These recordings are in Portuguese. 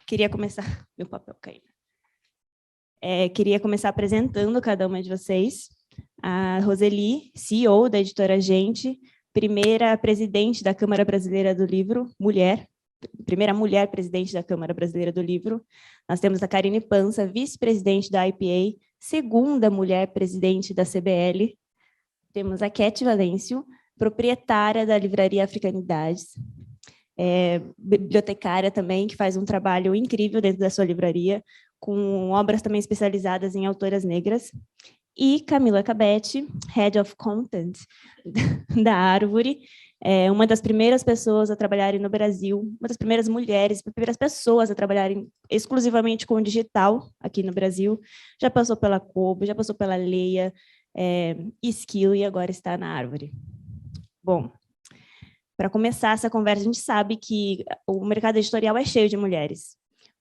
Queria começar... Meu papel caindo. Queria começar apresentando cada uma de vocês. A Roseli, CEO da Editora Gente, primeira presidente da Câmara Brasileira do Livro, mulher, primeira mulher presidente da Câmara Brasileira do Livro. Nós temos a Karine Pansa, vice-presidente da IPA, segunda mulher presidente da CBL. Temos a Keti Valêncio, proprietária da Livraria Africanidades, bibliotecária também, que faz um trabalho incrível dentro da sua livraria, com obras também especializadas em autoras negras. E Camila Cabete, Head of Content da Árvore, uma das primeiras pessoas a trabalharem no Brasil, uma das primeiras mulheres, primeiras pessoas a trabalharem exclusivamente com o digital aqui no Brasil. Já passou pela Kobo, já passou pela Leia, Skill e agora está na Árvore. Bom, para começar essa conversa, a gente sabe que o mercado editorial é cheio de mulheres,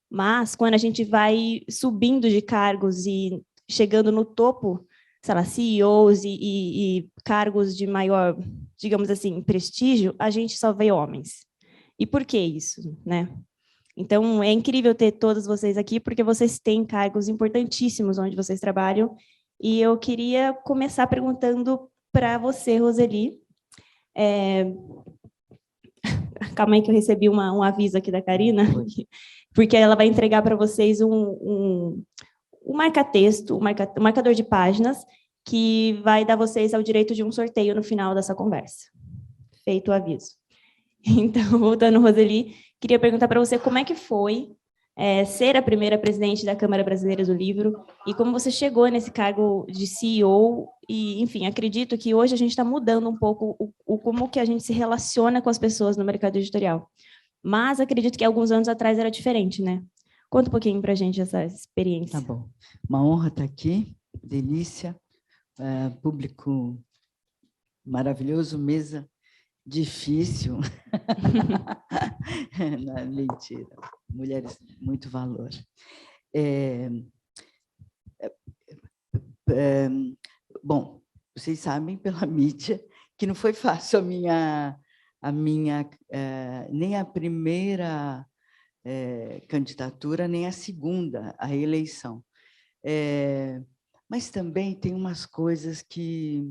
mas quando a gente vai subindo de cargos e chegando no topo, sei lá, CEOs e cargos de maior, digamos assim, prestígio, a gente só vê homens. E por que isso, né? Então, é incrível ter todos vocês aqui, porque vocês têm cargos importantíssimos onde vocês trabalham, e eu queria começar perguntando para você, Roseli. Calma aí que eu recebi um aviso aqui da Karina, porque ela vai entregar para vocês um marca-texto, um marcador de páginas, que vai dar vocês o direito de um sorteio no final dessa conversa. Feito o aviso. Então, voltando, Roseli, queria perguntar para você como é que foi ser a primeira presidente da Câmara Brasileira do Livro e como você chegou nesse cargo de CEO e, enfim, acredito que hoje a gente está mudando um pouco como que a gente se relaciona com as pessoas no mercado editorial. Mas acredito que alguns anos atrás era diferente, né? Conta um pouquinho para a gente essa experiência. Tá bom. Uma honra estar aqui, delícia, público maravilhoso, mesa difícil. Não, mentira, mulheres, muito valor. Bom, vocês sabem pela mídia que não foi fácil nem a primeira candidatura, nem a segunda, a reeleição. Mas também tem umas coisas que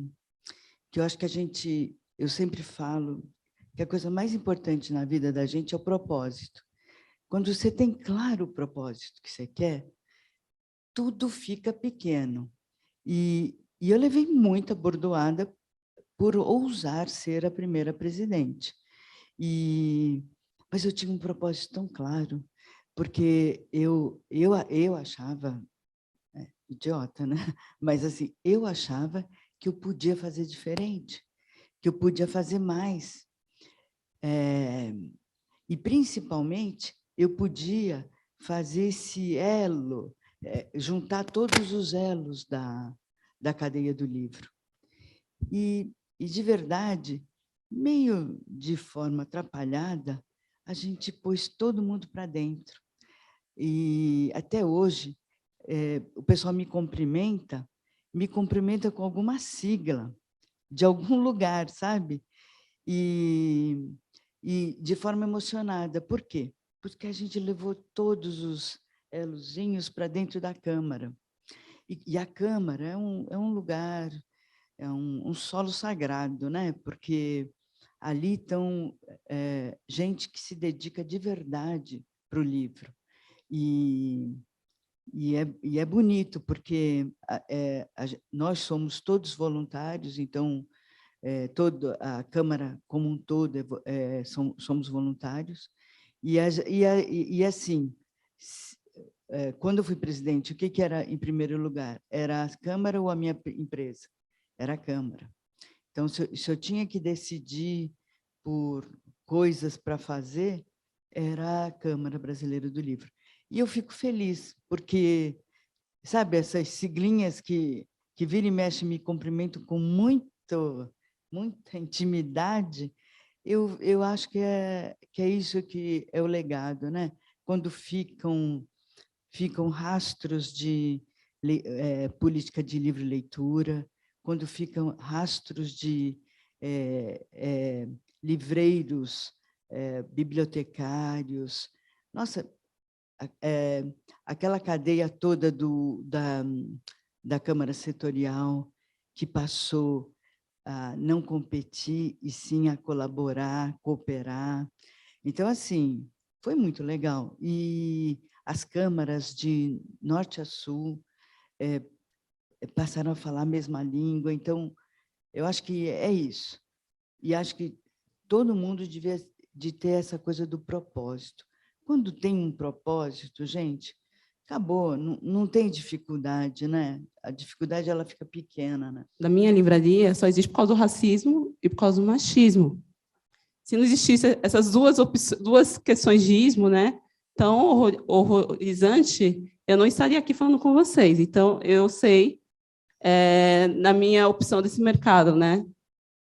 eu acho que eu sempre falo que a coisa mais importante na vida da gente é o propósito. Quando você tem claro o propósito que você quer, tudo fica pequeno. E eu levei muita bordoada por ousar ser a primeira presidente. Mas eu tinha um propósito tão claro, porque eu achava, idiota, né? Mas assim, eu achava que eu podia fazer diferente, que eu podia fazer mais. E, principalmente, eu podia fazer esse elo, juntar todos os elos da cadeia do livro. E, de verdade, meio de forma atrapalhada, a gente pôs todo mundo para dentro. E, até hoje, o pessoal me cumprimenta com alguma sigla, de algum lugar, sabe? E de forma emocionada. Por quê? Porque a gente levou todos os elozinhos para dentro da Câmara. E a Câmara é um lugar, é um solo sagrado, né? Porque ali estão gente que se dedica de verdade para o livro. E é bonito, porque nós somos todos voluntários, então, toda a Câmara como um todo somos voluntários. E assim, quando eu fui presidente, o que era em primeiro lugar? Era a Câmara ou a minha empresa? Era a Câmara. Então, se eu tinha que decidir por coisas para fazer, era a Câmara Brasileira do Livro. E eu fico feliz, porque, sabe, essas siglinhas que vira e mexe me cumprimentam com muita intimidade, eu acho que é isso que é o legado, né? Quando ficam rastros de política de livre leitura, quando ficam rastros de livreiros, bibliotecários. Nossa, aquela cadeia toda da Câmara Setorial, que passou a não competir, e sim a colaborar, cooperar. Então, assim, foi muito legal. E as câmaras de norte a sul passaram a falar a mesma língua. Então, eu acho que é isso. E acho que todo mundo devia de ter essa coisa do propósito. Quando tem um propósito, gente, acabou, não tem dificuldade, né? A dificuldade ela fica pequena, né? Da minha livraria só existe por causa do racismo e por causa do machismo. Se não existisse essas duas questões de ismo, né, tão horrorizante, eu não estaria aqui falando com vocês. Então, eu sei na minha opção desse mercado, né?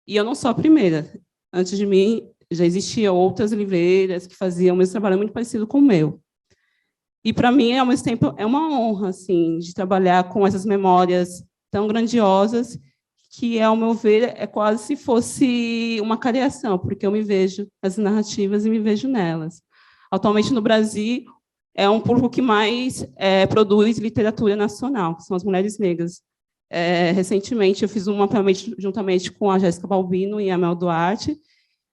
E eu não sou a primeira. Antes de mim, já existiam outras livreiras que faziam o mesmo trabalho muito parecido com o meu. E, para mim, ao mesmo tempo, é uma honra assim, de trabalhar com essas memórias tão grandiosas que, ao meu ver, é quase se fosse uma criação, porque eu me vejo nas narrativas e me vejo nelas. Atualmente, no Brasil, é um público que mais produz literatura nacional, que são as mulheres negras. Recentemente, eu fiz um mapeamento juntamente com a Jéssica Balbino e a Mel Duarte,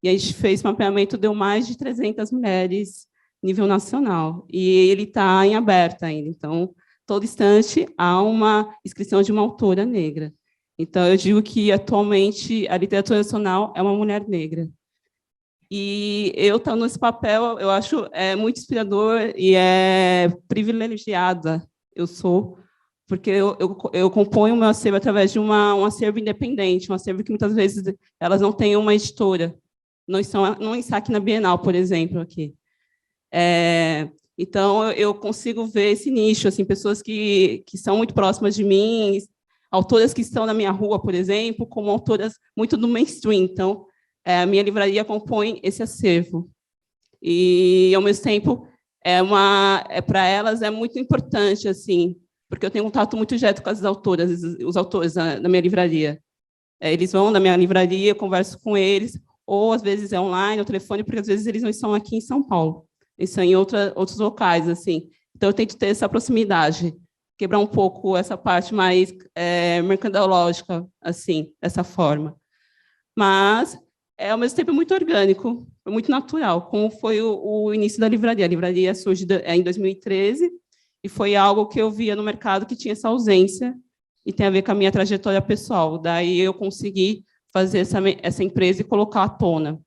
e a gente fez um mapeamento, deu mais de 300 mulheres nível nacional, e ele está em aberto ainda. Então, todo instante há uma inscrição de uma autora negra. Então, eu digo que, atualmente, a literatura nacional é uma mulher negra. E eu estou nesse papel, eu acho muito inspirador e privilegiada eu sou, porque eu componho o meu acervo através de um acervo independente, um acervo que, muitas vezes, elas não têm uma editora. Não está aqui na Bienal, por exemplo, aqui. Então, eu consigo ver esse nicho, assim, pessoas que são muito próximas de mim, autoras que estão na minha rua, por exemplo, como autoras muito do mainstream. Então, a minha livraria compõe esse acervo. E, ao mesmo tempo, para elas é muito importante, assim, porque eu tenho um contato muito direto com as autoras, os autores da minha livraria. Eles vão na minha livraria, eu converso com eles, ou, às vezes, é online, ou telefone, porque, às vezes, eles não estão aqui em São Paulo. Eles são em outros locais, assim. Então, eu tento ter essa proximidade, quebrar um pouco essa parte mais mercadológica, assim, dessa forma. Mas, ao mesmo tempo, é muito orgânico, é muito natural, como foi o início da livraria. A livraria surge em 2013, e foi algo que eu via no mercado que tinha essa ausência, e tem a ver com a minha trajetória pessoal. Daí, eu consegui fazer essa empresa e colocar à tona.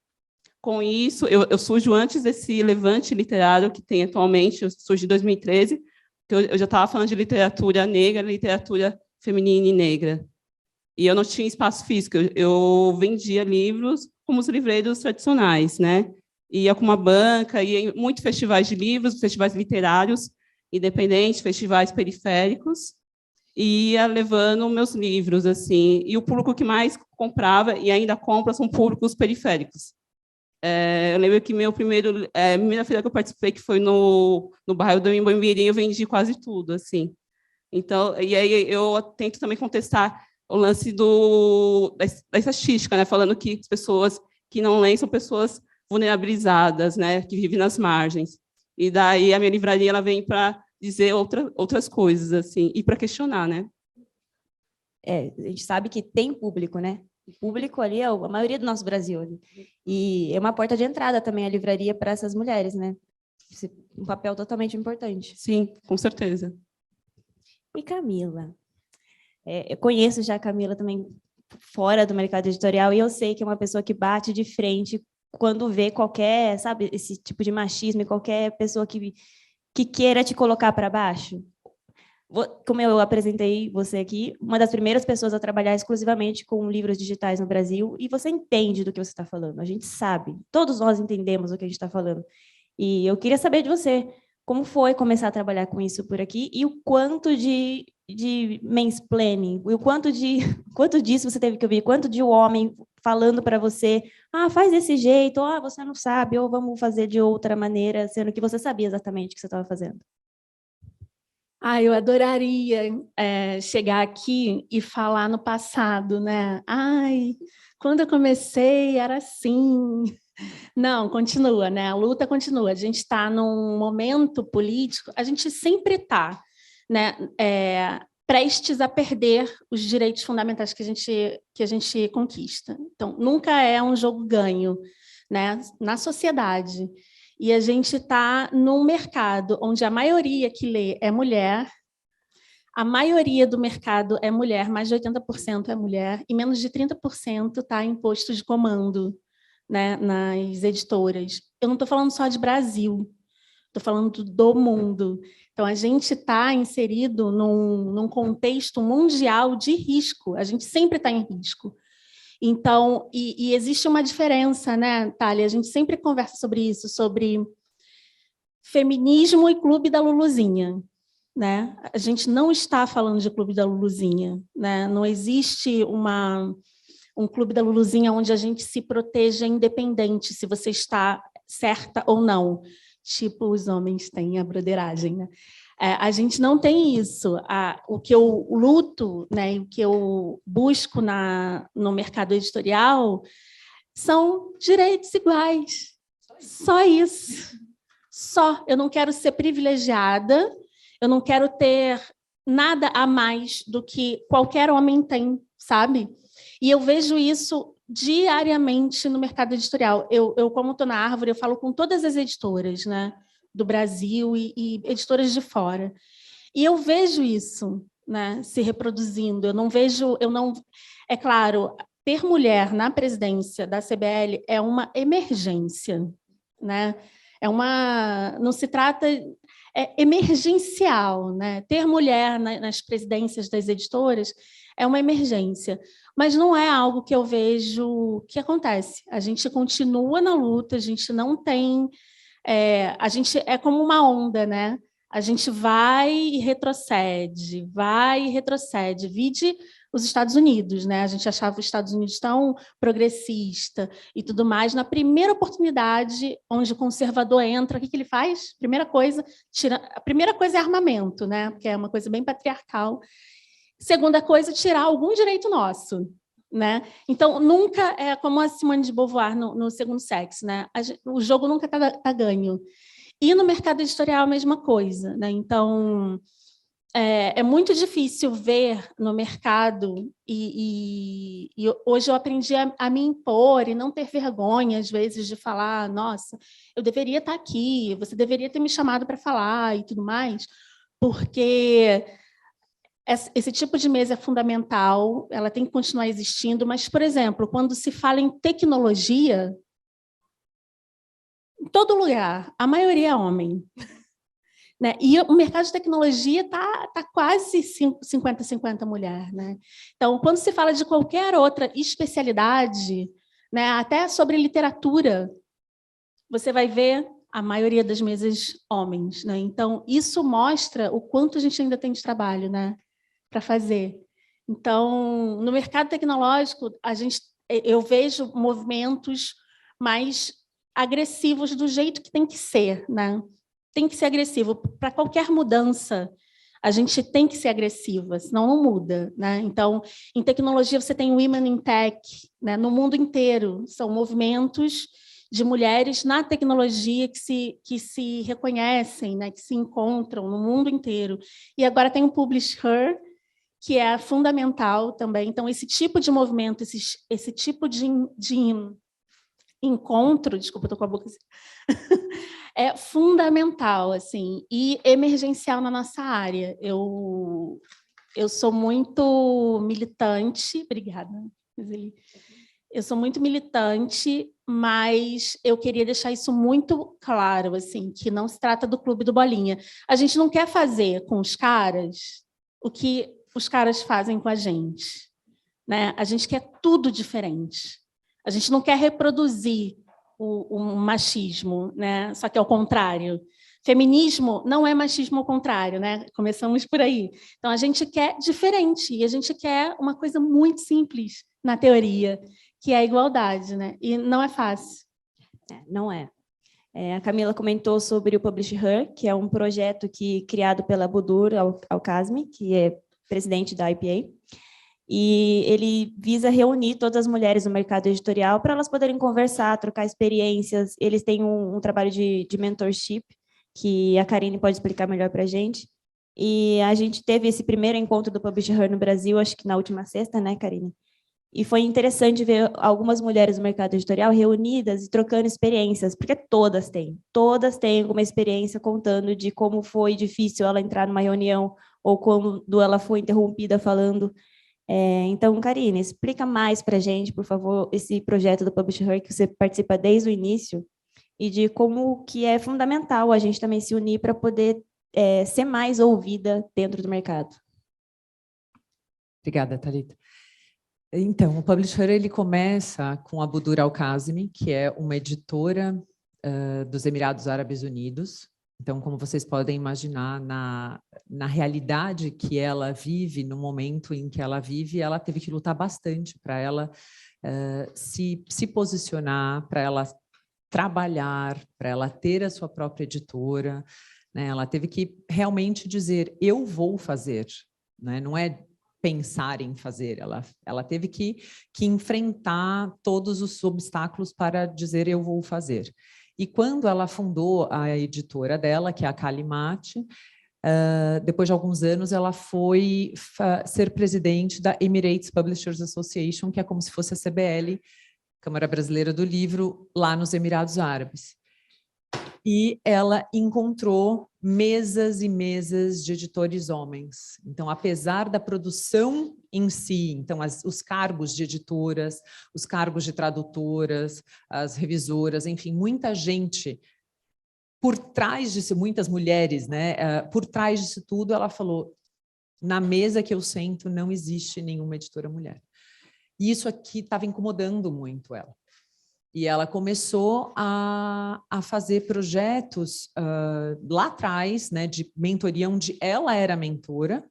Com isso, eu surjo antes desse levante literário que tem atualmente, eu surgi em 2013, que eu já estava falando de literatura negra, literatura feminina e negra. E eu não tinha espaço físico, eu vendia livros como os livreiros tradicionais, né? Ia com uma banca, ia em muitos festivais de livros, festivais literários independentes, festivais periféricos, e ia levando meus livros, assim. E o público que mais comprava e ainda compra são públicos periféricos. Eu lembro que a primeira feira que eu participei, que foi no bairro do Imbamirim, eu vendi quase tudo, assim. Então, e aí eu tento também contestar o lance da estatística, né, falando que as pessoas que não leem são pessoas vulnerabilizadas, né, que vivem nas margens. E daí a minha livraria ela vem para dizer outras coisas, assim, e para questionar, né? A gente sabe que tem público, né? O público ali é a maioria do nosso Brasil. Ali. E é uma porta de entrada também a livraria para essas mulheres, né? Um papel totalmente importante. Sim, com certeza. E Camila? Eu conheço já a Camila também fora do mercado editorial e eu sei que é uma pessoa que bate de frente quando vê qualquer, sabe, esse tipo de machismo e qualquer pessoa que queira te colocar para baixo. Como eu apresentei você aqui, uma das primeiras pessoas a trabalhar exclusivamente com livros digitais no Brasil, e você entende do que você está falando, a gente sabe, todos nós entendemos o que a gente está falando. E eu queria saber de você, como foi começar a trabalhar com isso por aqui, e o quanto de mansplaining, e o quanto disso você teve que ouvir, quanto de homem falando para você, faz desse jeito, ou você não sabe, ou vamos fazer de outra maneira, sendo que você sabia exatamente o que você estava fazendo. Eu adoraria chegar aqui e falar no passado, né? Quando eu comecei era assim. Não, continua, né? A luta continua. A gente está num momento político, a gente sempre está, né, prestes a perder os direitos fundamentais que a gente conquista. Então, nunca é um jogo ganho, né, na sociedade. E a gente está num mercado onde a maioria que lê é mulher, a maioria do mercado é mulher, mais de 80% é mulher, e menos de 30% está em posto de comando, né, nas editoras. Eu não estou falando só de Brasil, estou falando do mundo. Então, a gente está inserido num contexto mundial de risco, a gente sempre está em risco. Então, e existe uma diferença, né, Thalia? A gente sempre conversa sobre isso, sobre feminismo e Clube da Luluzinha. Né? A gente não está falando de Clube da Luluzinha, né? Não existe um Clube da Luluzinha onde a gente se proteja independente se você está certa ou não. Tipo, os homens têm a broderagem, né? A gente não tem isso. O que eu luto, né, o que eu busco no mercado editorial são direitos iguais. Só isso. Só. Eu não quero ser privilegiada, eu não quero ter nada a mais do que qualquer homem tem, sabe? E eu vejo isso diariamente no mercado editorial. Eu como estou na Árvore, eu falo com todas as editoras, né, do Brasil e editoras de fora. E eu vejo isso, né, se reproduzindo. É claro, ter mulher na presidência da CBL é uma emergência, né? Não se trata... É emergencial, né? Ter mulher nas presidências das editoras é uma emergência, mas não é algo que eu vejo que acontece. A gente continua na luta, a gente não tem... a gente é como uma onda, né? A gente vai e retrocede, Vide os Estados Unidos, né? A gente achava os Estados Unidos tão progressista e tudo mais. Na primeira oportunidade, onde o conservador entra, o que ele faz? A primeira coisa é armamento, né? Porque é uma coisa bem patriarcal. Segunda coisa, tirar algum direito nosso, né? Então, nunca é como a Simone de Beauvoir no Segundo Sexo, né? O jogo nunca está ganho. E no mercado editorial a mesma coisa, né? Então, é muito difícil ver no mercado, e hoje eu aprendi a me impor e não ter vergonha, às vezes, de falar, nossa, eu deveria estar aqui, você deveria ter me chamado para falar e tudo mais, porque esse tipo de mesa é fundamental, ela tem que continuar existindo, mas, por exemplo, quando se fala em tecnologia, em todo lugar, a maioria é homem. Né? E o mercado de tecnologia está quase 50-50 mulher. Né? Então, quando se fala de qualquer outra especialidade, né, até sobre literatura, você vai ver a maioria das mesas homens. Né? Então, isso mostra o quanto a gente ainda tem de trabalho, né, para fazer. Então, no mercado tecnológico, eu vejo movimentos mais agressivos do jeito que tem que ser, né? Tem que ser agressivo. Para qualquer mudança, a gente tem que ser agressiva, senão não muda. Né? Então, em tecnologia, você tem Women in Tech, né? No mundo inteiro. São movimentos de mulheres na tecnologia que se reconhecem, né? Que se encontram no mundo inteiro. E agora tem o Publish Her, que é fundamental também. Então, esse tipo de movimento, esse tipo de encontro, desculpa, estou com a boca assim, é fundamental, assim, e emergencial na nossa área. Eu sou muito militante, obrigada, eu sou muito militante, mas eu queria deixar isso muito claro, assim, que não se trata do Clube do Bolinha. A gente não quer fazer com os caras o que os caras fazem com a gente, né? A gente quer tudo diferente. A gente não quer reproduzir o machismo, né? Só que é o contrário. Feminismo não é machismo ao contrário, né? Começamos por aí. Então, a gente quer diferente, e a gente quer uma coisa muito simples na teoria, que é a igualdade, né? E não é fácil. Não é. A Camila comentou sobre o Publish Her, que é um projeto criado pela Budur Al-Kazmi, que é presidente da IPA. e ele visa reunir todas as mulheres no mercado editorial para elas poderem conversar, trocar experiências. Eles têm um trabalho de mentorship, que a Karine pode explicar melhor para a gente. E a gente teve esse primeiro encontro do Publish Her no Brasil, acho que na última sexta, né, Karine? E foi interessante ver algumas mulheres do mercado editorial reunidas e trocando experiências, porque todas têm alguma experiência contando de como foi difícil ela entrar numa reunião ou quando ela foi interrompida falando. Então, Karine, explica mais para a gente, por favor, esse projeto do Publish Her, que você participa desde o início, e de como que é fundamental a gente também se unir para poder ser mais ouvida dentro do mercado. Obrigada, Thalita. Então, o Publish Her, ele começa com a Budur Al-Kazimi, que é uma editora dos Emirados Árabes Unidos. Então, como vocês podem imaginar, na realidade que ela vive, no momento em que ela vive, ela teve que lutar bastante para ela se posicionar, para ela trabalhar, para ela ter a sua própria editora, né? Ela teve que realmente dizer, eu vou fazer, né? Não é pensar em fazer, ela teve que enfrentar todos os obstáculos para dizer, eu vou fazer. E quando ela fundou a editora dela, que é a Kalimat, depois de alguns anos, ela foi ser presidente da Emirates Publishers Association, que é como se fosse a CBL, Câmara Brasileira do Livro, lá nos Emirados Árabes. E ela encontrou mesas e mesas de editores homens. Então, apesar da produção em si, então os cargos de editoras, os cargos de tradutoras, as revisoras, enfim, muita gente por trás disso, muitas mulheres, né? Por trás disso tudo, ela falou, na mesa que eu sento não existe nenhuma editora mulher. E isso aqui estava incomodando muito ela. E ela começou a fazer projetos lá atrás, né, de mentoria, onde ela era mentora,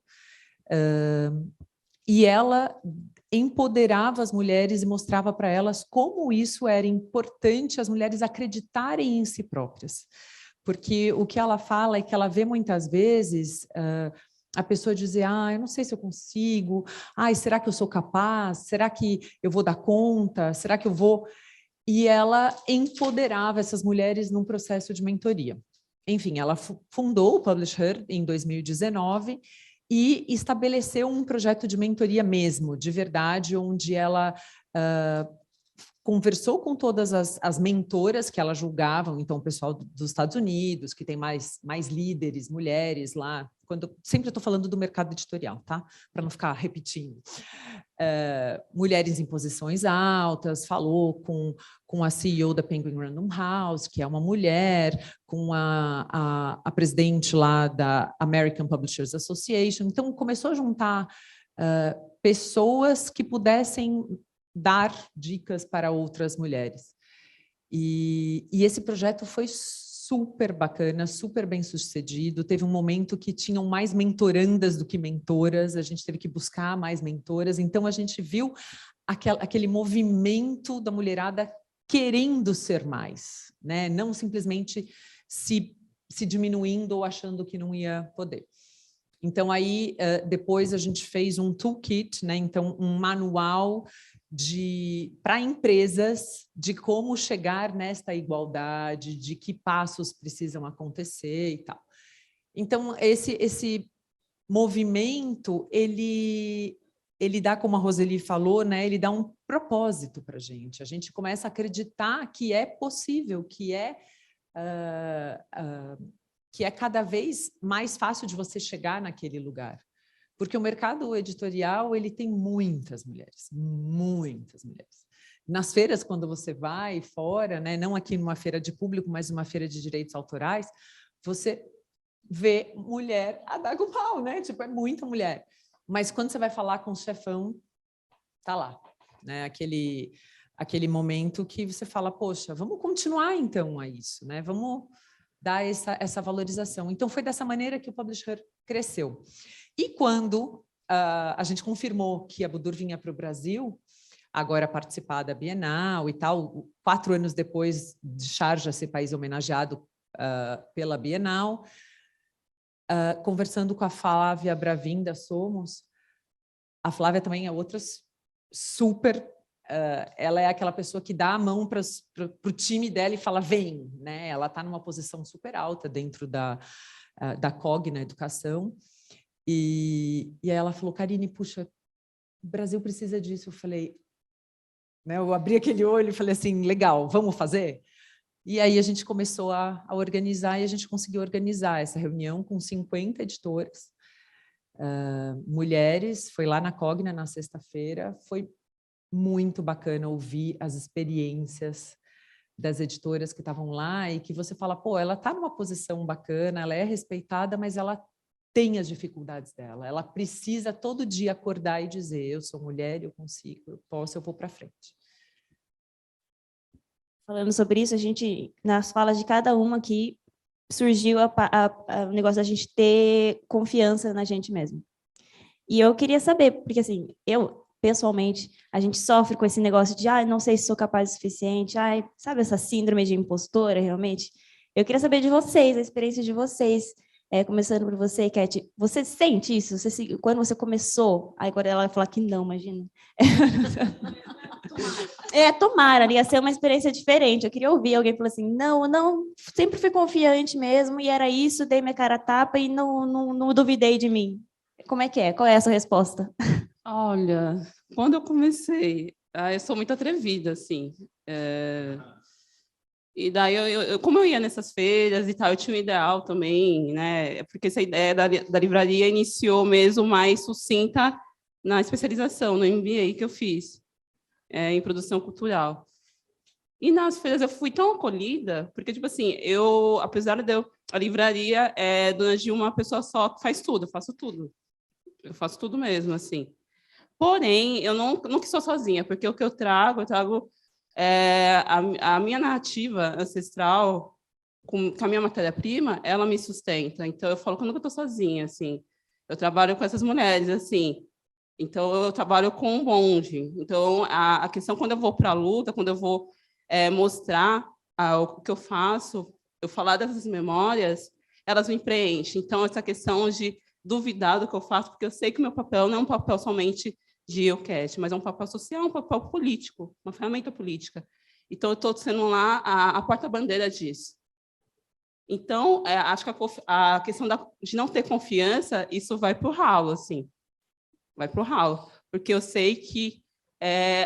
e ela empoderava as mulheres e mostrava para elas como isso era importante as mulheres acreditarem em si próprias. Porque o que ela fala é que ela vê muitas vezes a pessoa dizer, eu não sei se eu consigo, será que eu sou capaz? Será que eu vou dar conta? Será que eu vou... E ela empoderava essas mulheres num processo de mentoria. Enfim, ela fundou o Publish Her em 2019 e estabeleceu um projeto de mentoria mesmo, de verdade, onde ela conversou com todas as mentoras que ela julgavam, então o pessoal dos Estados Unidos, que tem mais líderes, mulheres lá, sempre estou falando do mercado editorial, tá? Para não ficar repetindo. Mulheres em posições altas, falou com a CEO da Penguin Random House, que é uma mulher, com a presidente lá da American Publishers Association, então começou a juntar pessoas que pudessem dar dicas para outras mulheres. E esse projeto foi super bacana, super bem sucedido. Teve um momento que tinham mais mentorandas do que mentoras, a gente teve que buscar mais mentoras, então a gente viu aquele movimento da mulherada querendo ser mais, né? Não simplesmente se diminuindo ou achando que não ia poder. Então, aí, depois a gente fez um toolkit, né? Então, um manual para empresas de como chegar nesta igualdade, de que passos precisam acontecer e tal. Então, esse movimento, ele dá, como a Roseli falou, né? Ele dá um propósito para a gente começa a acreditar que é possível, que é cada vez mais fácil de você chegar naquele lugar. Porque o mercado editorial, ele tem muitas mulheres. Nas feiras, quando você vai fora, né, não aqui numa feira de público, mas numa feira de direitos autorais, você vê mulher a dar com pau, né? Tipo, é muita mulher. Mas quando você vai falar com o chefão, tá lá, né? Aquele momento que você fala, poxa, vamos continuar então a isso, né? Vamos dar essa valorização. Então, foi dessa maneira que o Publish Her cresceu. E quando a gente confirmou que a Budur vinha para o Brasil, agora participar da Bienal e tal, 4 anos depois de Sharjah ser país homenageado pela Bienal, conversando com a Flávia Bravin da Somos, A Flávia também é outra super... ela é aquela pessoa que dá a mão para o time dela e fala, vem, né? Ela está numa posição super alta dentro da COG, na educação. E aí ela falou, Karine, puxa, o Brasil precisa disso. Eu falei, né? Eu abri aquele olho e falei assim, legal, vamos fazer? E aí a gente começou a organizar, e a gente conseguiu organizar essa reunião com 50 editoras, mulheres. Foi lá na Cogna, na sexta-feira. Foi muito bacana ouvir as experiências das editoras que estavam lá, e que você fala, pô, ela está numa posição bacana, ela é respeitada, mas ela tem as dificuldades dela. Ela precisa todo dia acordar e dizer, eu sou mulher, eu consigo, eu posso, eu vou para frente. Falando sobre isso, a gente, nas falas de cada uma aqui, surgiu o negócio da gente ter confiança na gente mesmo. E eu queria saber, porque assim, pessoalmente, a gente sofre com esse negócio de, não sei se sou capaz o suficiente, sabe essa síndrome de impostora, realmente? Eu queria saber de vocês, a experiência de vocês, começando por você, Cat, você sente isso? Quando você começou, agora ela vai falar que não, imagina. Tomara, ia ser uma experiência diferente. Eu queria ouvir alguém falando assim, não, sempre fui confiante mesmo, e era isso, dei minha cara a tapa e não duvidei de mim. Como é que é? Qual é a sua resposta? Olha, quando eu comecei, eu sou muito atrevida, assim. E daí, como eu ia nessas feiras e tal, eu tinha um ideal também, né? Porque essa ideia da livraria iniciou mesmo mais sucinta na especialização, no MBA que eu fiz, em produção cultural. E nas feiras eu fui tão acolhida, porque, tipo assim, apesar de a livraria é dona de uma pessoa só que faz tudo, eu faço tudo. Eu faço tudo mesmo, assim. Porém, eu não que sou sozinha, porque o que eu trago a minha narrativa ancestral, com a minha matéria-prima, ela me sustenta. Então, eu falo que eu nunca estou sozinha, assim. Eu trabalho com essas mulheres, assim. Então, eu trabalho com um bonde. Então, a questão, quando eu vou para a luta, quando eu vou mostrar o que eu faço, eu falar dessas memórias, elas me preenchem. Então, essa questão de duvidar do que eu faço, porque eu sei que o meu papel não é um papel somente de EUCAT, mas é um papel social, um papel político, uma ferramenta política. Então, eu estou sendo lá a porta-bandeira disso. Então, acho que a questão de não ter confiança, isso vai para o ralo, assim. Vai para o ralo, porque eu sei que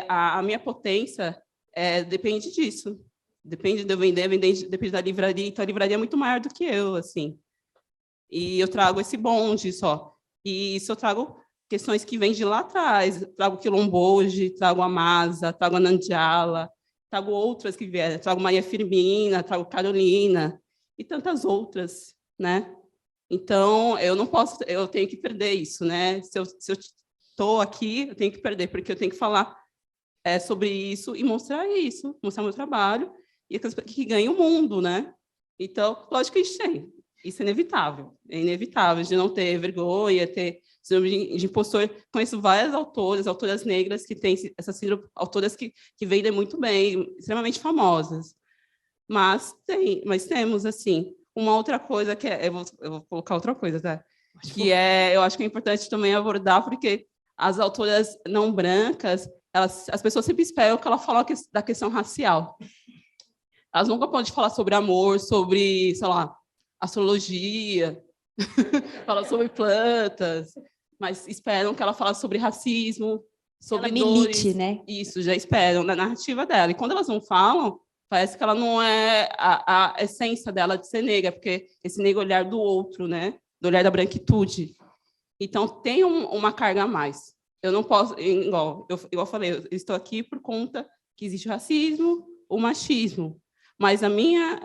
a minha potência depende disso. Depende de eu vender, depende da livraria. Então, a livraria é muito maior do que eu, assim. E eu trago esse bonde só. E isso eu trago questões que vêm de lá atrás. Trago Quilomboje, trago Amasa, trago Anandiala, trago outras que vieram. Trago Maria Firmina, trago Carolina e tantas outras, né? Então, eu tenho que perder isso, né? Se eu estou aqui, eu tenho que perder, porque eu tenho que falar sobre isso e mostrar meu trabalho, e que ganha o mundo, né? Então, lógico que a gente tem. Isso é inevitável, de não ter vergonha, ter síndrome de impostor. Conheço várias autoras negras que têm essa síndrome, autoras que vendem muito bem, extremamente famosas. Mas temos, assim, uma outra coisa que eu vou colocar outra coisa, tá? Que eu acho que é importante também abordar, porque as autoras não brancas, as pessoas sempre esperam que ela fale da questão racial. Elas nunca podem falar sobre amor, sobre, sei lá, astrologia, falar sobre plantas, mas esperam que ela fale sobre racismo, sobre ela milite, dores. né? Isso, já esperam na narrativa dela. E quando elas não falam, parece que ela não é a essência dela de ser negra, porque esse negro olhar do outro, né? Do olhar da branquitude. Então, tem uma carga a mais. Eu não posso, igual eu falei, eu estou aqui por conta que existe o racismo, o machismo, mas a minha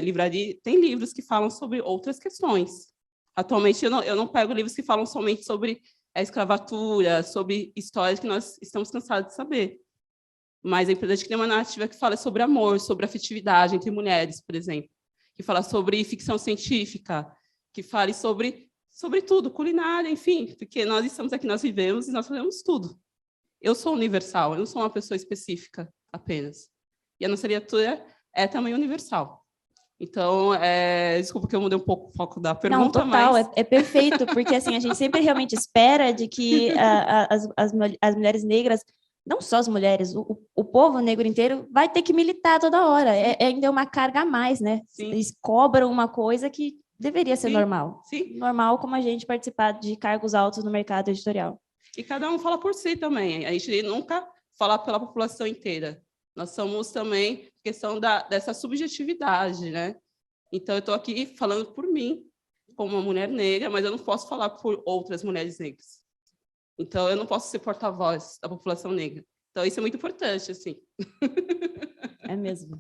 livraria tem livros que falam sobre outras questões. Atualmente, eu não pego livros que falam somente sobre a escravatura, sobre histórias que nós estamos cansados de saber. Mas é importante que tenha uma narrativa que fale sobre amor, sobre afetividade entre mulheres, por exemplo, que fala sobre ficção científica, que fale sobre tudo, culinária, enfim, porque nós estamos aqui, nós vivemos e nós fazemos tudo. Eu sou universal, eu não sou uma pessoa específica apenas. E a nossa literatura é também universal. Então, desculpa que eu mudei um pouco o foco da Não, pergunta, total, mas... é perfeito, porque assim, a gente sempre realmente espera de que as mulheres negras, não só as mulheres, o povo negro inteiro vai ter que militar toda hora. Ainda é uma carga a mais, né? Sim. Eles cobram uma coisa que deveria ser Sim, normal. sim. Normal como a gente participar de cargos altos no mercado editorial. E cada um fala por si também. A gente nunca fala pela população inteira. Nós somos também questão dessa subjetividade, né? Então, eu estou aqui falando por mim, como uma mulher negra, mas eu não posso falar por outras mulheres negras. Então, eu não posso ser porta-voz da população negra. Então, isso é muito importante, assim. É mesmo.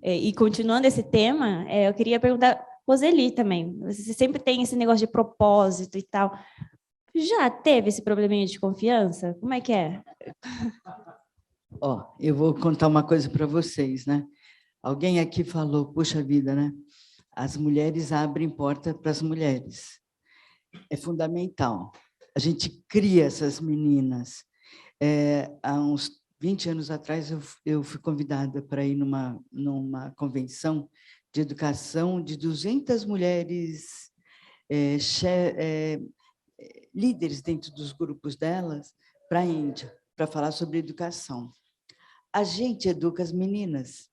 E continuando esse tema, eu queria perguntar, Roseli também, você sempre tem esse negócio de propósito e tal. Já teve esse probleminha de confiança? Como é que é? Ó, eu vou contar uma coisa para vocês, né? Alguém aqui falou, puxa vida, né? As mulheres abrem porta para as mulheres. É fundamental. A gente cria essas meninas. Há uns 20 anos atrás, eu fui convidada para ir numa convenção de educação de 200 mulheres líderes dentro dos grupos delas para a Índia, para falar sobre educação. A gente educa as meninas.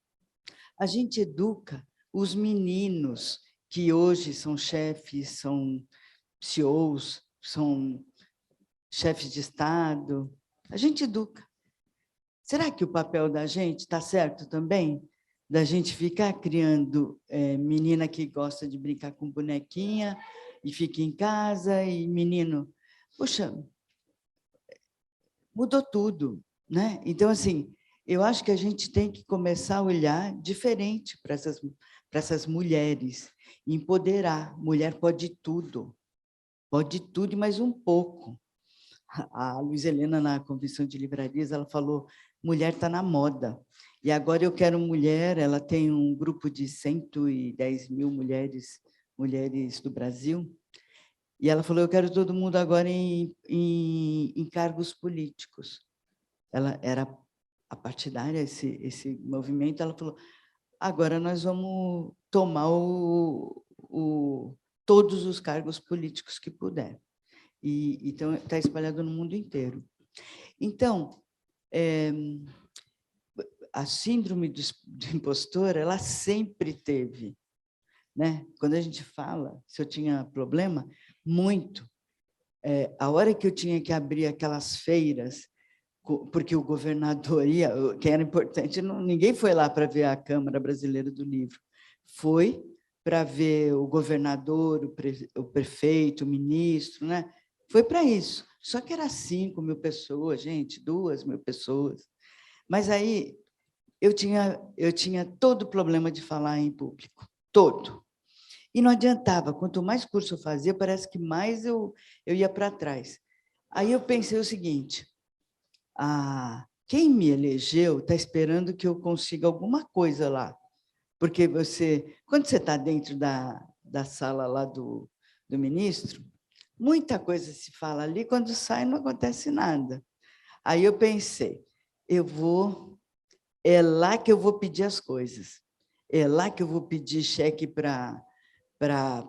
A gente educa os meninos que hoje são chefes, são CEOs, são chefes de Estado. A gente educa. Será que o papel da gente está certo também? Da gente ficar criando menina que gosta de brincar com bonequinha e fica em casa, e menino... Poxa, mudou tudo, né? Então, assim, eu acho que a gente tem que começar a olhar diferente para essas mulheres, empoderar. Mulher pode tudo e mais um pouco. A Luísa Helena, na Convenção de Livrarias, ela falou, mulher está na moda. E agora eu quero mulher, ela tem um grupo de 110 mil mulheres do Brasil, e ela falou, eu quero todo mundo agora em cargos políticos. Ela era a partidária, esse movimento, ela falou, agora nós vamos tomar todos os cargos políticos que puder. Então, está espalhado no mundo inteiro. Então, a síndrome de impostora, ela sempre teve, né? Quando a gente fala, se eu tinha problema, muito. A hora que eu tinha que abrir aquelas feiras, porque o governador ia, que era importante, ninguém foi lá para ver a Câmara Brasileira do Livro, foi para ver o governador, o prefeito, o ministro, né? Foi para isso. Só que era 5 mil pessoas, gente, 2 mil pessoas. Mas aí eu tinha todo o problema de falar em público, todo. E não adiantava, quanto mais curso eu fazia, parece que mais eu ia para trás. Aí eu pensei o seguinte, quem me elegeu está esperando que eu consiga alguma coisa lá. Porque quando você está dentro da sala lá do ministro, muita coisa se fala ali, quando sai não acontece nada. Aí eu pensei, é lá que eu vou pedir as coisas, é lá que eu vou pedir cheque para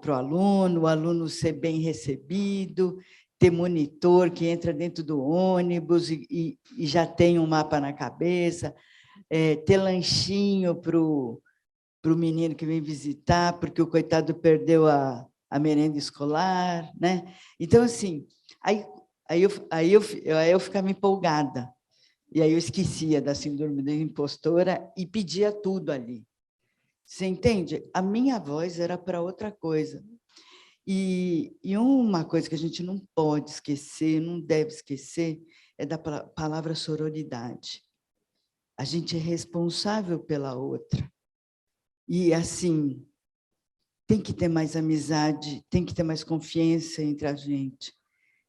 o aluno ser bem recebido, ter monitor que entra dentro do ônibus e já tem um mapa na cabeça, ter lanchinho para o menino que vem visitar, porque o coitado perdeu a merenda escolar, né? Então, assim, aí eu ficava empolgada, e aí eu esquecia da síndrome da impostora e pedia tudo ali. Você entende? A minha voz era para outra coisa. E uma coisa que a gente não pode esquecer, não deve esquecer, é da palavra sororidade. A gente é responsável pela outra. E, assim, tem que ter mais amizade, tem que ter mais confiança entre a gente.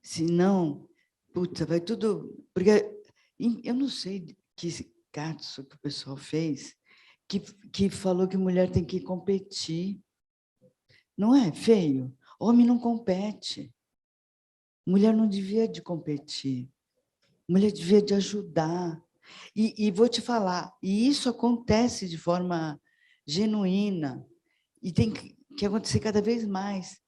Senão, puta, vai tudo... Porque eu não sei que caso que o pessoal fez, que falou que mulher tem que competir. Não é feio? Homem não compete. Mulher não devia de competir. Mulher devia de ajudar. E vou te falar, e isso acontece de forma genuína. E tem que acontecer cada vez mais.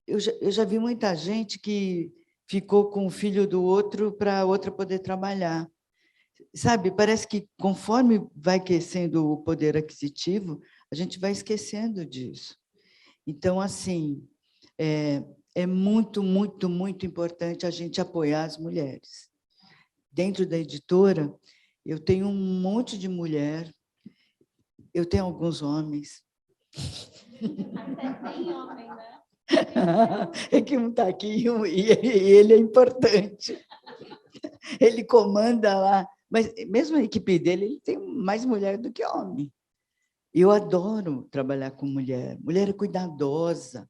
Eu já vi muita gente que ficou com o filho do outro para a outra poder trabalhar. Sabe, parece que conforme vai crescendo o poder aquisitivo, a gente vai esquecendo disso. Então, assim, é muito, muito, muito importante a gente apoiar as mulheres. Dentro da editora, eu tenho um monte de mulher, eu tenho alguns homens. Até tem homem, né? É que um está aqui e ele é importante. Ele comanda lá. Mas mesmo a equipe dele, ele tem mais mulher do que homem. Eu adoro trabalhar com mulher. Mulher é cuidadosa,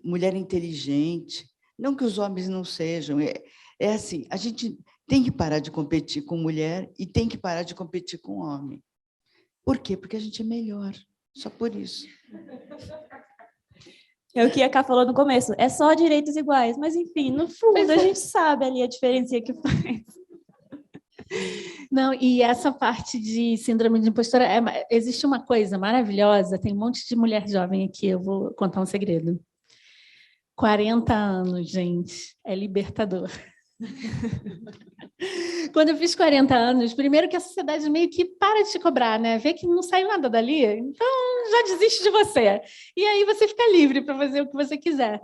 mulher é inteligente. Não que os homens não sejam. É assim, a gente tem que parar de competir com mulher e tem que parar de competir com homem. Por quê? Porque a gente é melhor. Só por isso. É o que a Ká falou no começo, é só direitos iguais, mas enfim, no fundo a gente sabe ali a diferença que faz. Não, e essa parte de síndrome de impostora, existe uma coisa maravilhosa, tem um monte de mulher jovem aqui, eu vou contar um segredo. 40 anos, gente, é libertador. Quando eu fiz 40 anos, primeiro que a sociedade meio que para de te cobrar, né? Vê que não sai nada dali, então já desiste de você. E aí você fica livre para fazer o que você quiser.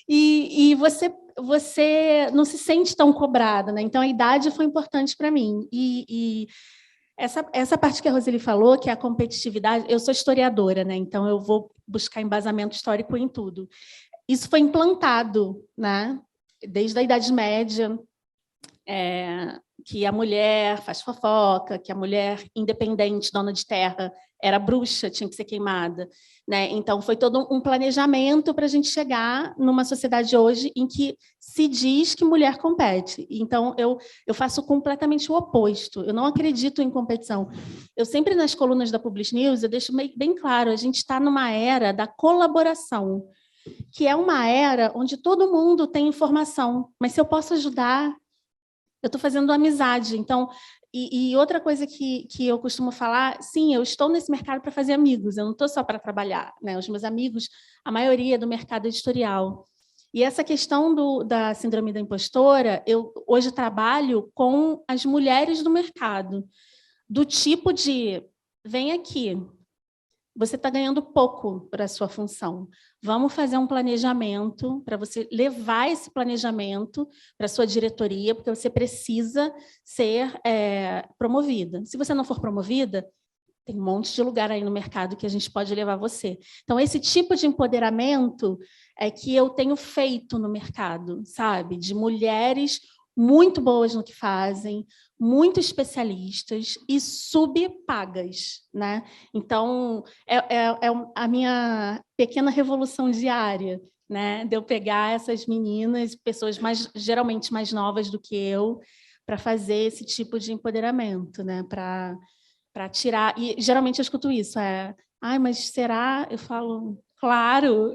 E você não se sente tão cobrada, né? Então a idade foi importante para mim. E essa parte que a Roseli falou, que é a competitividade, eu sou historiadora, né? Então eu vou buscar embasamento histórico em tudo. Isso foi implantado, né? Desde a Idade Média, que a mulher faz fofoca, que a mulher independente, dona de terra, era bruxa, tinha que ser queimada, né? Então, foi todo um planejamento para a gente chegar numa sociedade hoje em que se diz que mulher compete. Então, eu faço completamente o oposto. Eu não acredito em competição. Eu sempre, nas colunas da Publish News, eu deixo bem claro, a gente está numa era da colaboração, que é uma era onde todo mundo tem informação, mas se eu posso ajudar, eu estou fazendo amizade. Então, e outra coisa que eu costumo falar, sim, eu estou nesse mercado para fazer amigos, eu não estou só para trabalhar, né? Os meus amigos, a maioria é do mercado editorial. E essa questão da síndrome da impostora, eu hoje trabalho com as mulheres do mercado, do tipo de, vem aqui, você está ganhando pouco para a sua função. Vamos fazer um planejamento para você levar esse planejamento para a sua diretoria, porque você precisa ser promovida. Se você não for promovida, tem um monte de lugar aí no mercado que a gente pode levar você. Então, esse tipo de empoderamento é que eu tenho feito no mercado, sabe? De mulheres muito boas no que fazem, muito especialistas e subpagas, né? Então, é a minha pequena revolução diária, né? De eu pegar essas meninas, pessoas geralmente mais novas do que eu, para fazer esse tipo de empoderamento, né? Para tirar... E geralmente eu escuto isso, ai, mas será? Eu falo, claro,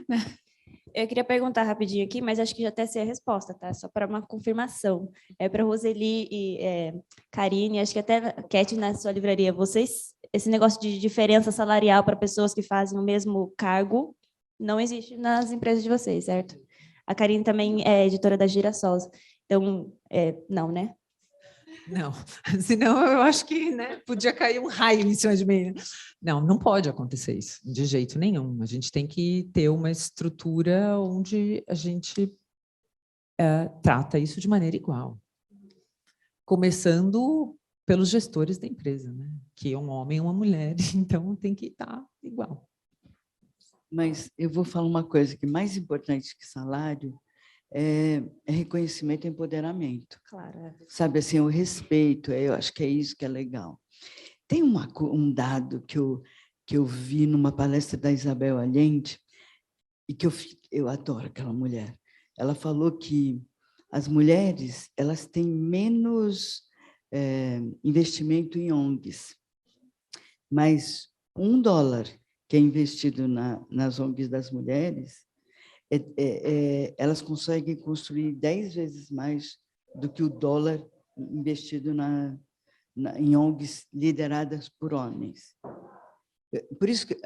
né? Eu queria perguntar rapidinho aqui, mas acho que já até sei a resposta, tá? Só para uma confirmação. Para Roseli e Karine, acho que até Cat na sua livraria, vocês, esse negócio de diferença salarial para pessoas que fazem o mesmo cargo não existe nas empresas de vocês, certo? A Karine também é editora da Girassol. Então, não, né? Não, senão eu acho que, né, podia cair um raio em cima de mim. Não, não pode acontecer isso, de jeito nenhum. A gente tem que ter uma estrutura onde a gente trata isso de maneira igual. Começando pelos gestores da empresa, né? Que é um homem e uma mulher, então tem que estar igual. Mas eu vou falar uma coisa que mais importante que salário é reconhecimento e empoderamento. Claro. Sabe, assim, o respeito, eu acho que é isso que é legal. Tem um dado que eu vi numa palestra da Isabel Allende, e que eu adoro aquela mulher. Ela falou que as mulheres elas têm menos investimento em ONGs, mas $1 que é investido nas ONGs das mulheres, elas conseguem construir 10 vezes mais do que o dólar investido em ONGs lideradas por homens. Por isso que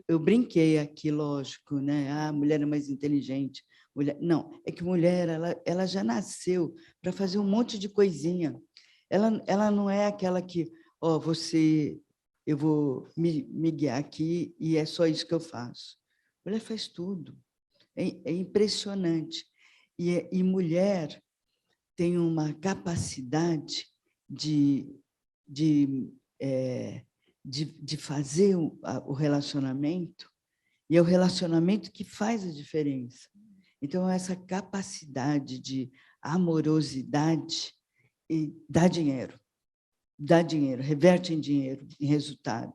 eu brinquei aqui, lógico, né? A mulher é mais inteligente. Mulher, não, é que mulher ela já nasceu para fazer um monte de coisinha. Ela não é aquela que, ó, eu vou me guiar aqui e é só isso que eu faço. Mulher faz tudo. É impressionante. E mulher tem uma capacidade de fazer o relacionamento, e é o relacionamento que faz a diferença. Então, essa capacidade de amorosidade dá dinheiro, reverte em dinheiro, em resultado.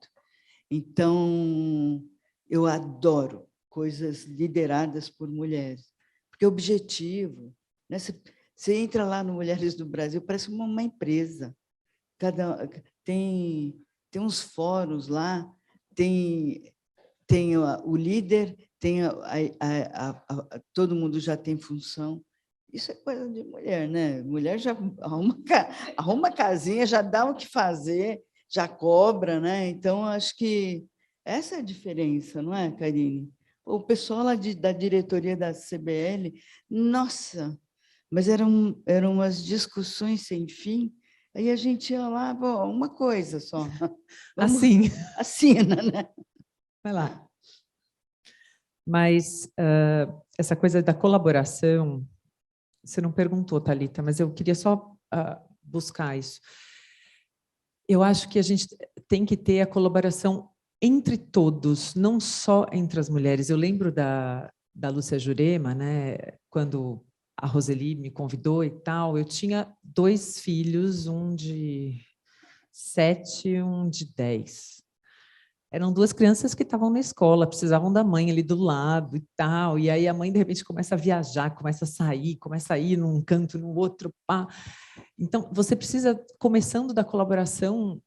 Então, eu adoro coisas lideradas por mulheres, porque o objetivo, né? Você entra lá no Mulheres do Brasil, parece uma empresa. Tem uns fóruns lá, tem o líder, todo mundo já tem função. Isso é coisa de mulher, né? Mulher já arruma casinha, já dá o que fazer, já cobra, né? Então, acho que essa é a diferença, não é, Karine? O pessoal lá da diretoria da CBL, nossa, mas eram umas discussões sem fim. Aí a gente ia lá, uma coisa só. Assim. Assina, né? Vai lá. Mas essa coisa da colaboração, você não perguntou, Thalita, mas eu queria só buscar isso. Eu acho que a gente tem que ter a colaboração entre todos, não só entre as mulheres. Eu lembro da Lúcia Jurema, né, quando a Roseli me convidou e tal, eu tinha 2 filhos, um de 7 e um de 10. Eram 2 crianças que estavam na escola, precisavam da mãe ali do lado e tal, e aí a mãe, de repente, começa a viajar, começa a ir num canto, no outro, pá. Então, você precisa, começando da colaboração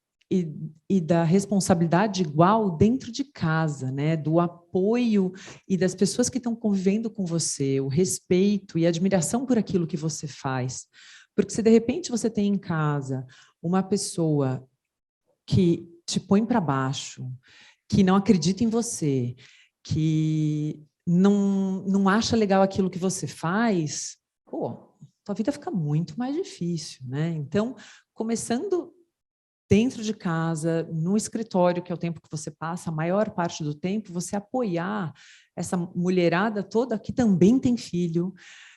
e da responsabilidade igual dentro de casa, né? Do apoio e das pessoas que estão convivendo com você, o respeito e a admiração por aquilo que você faz. Porque se, de repente, você tem em casa uma pessoa que te põe para baixo, que não acredita em você, que não acha legal aquilo que você faz, pô, tua vida fica muito mais difícil, né? Então, começando dentro de casa, no escritório, que é o tempo que você passa, a maior parte do tempo, você apoiar essa mulherada toda que também tem filho,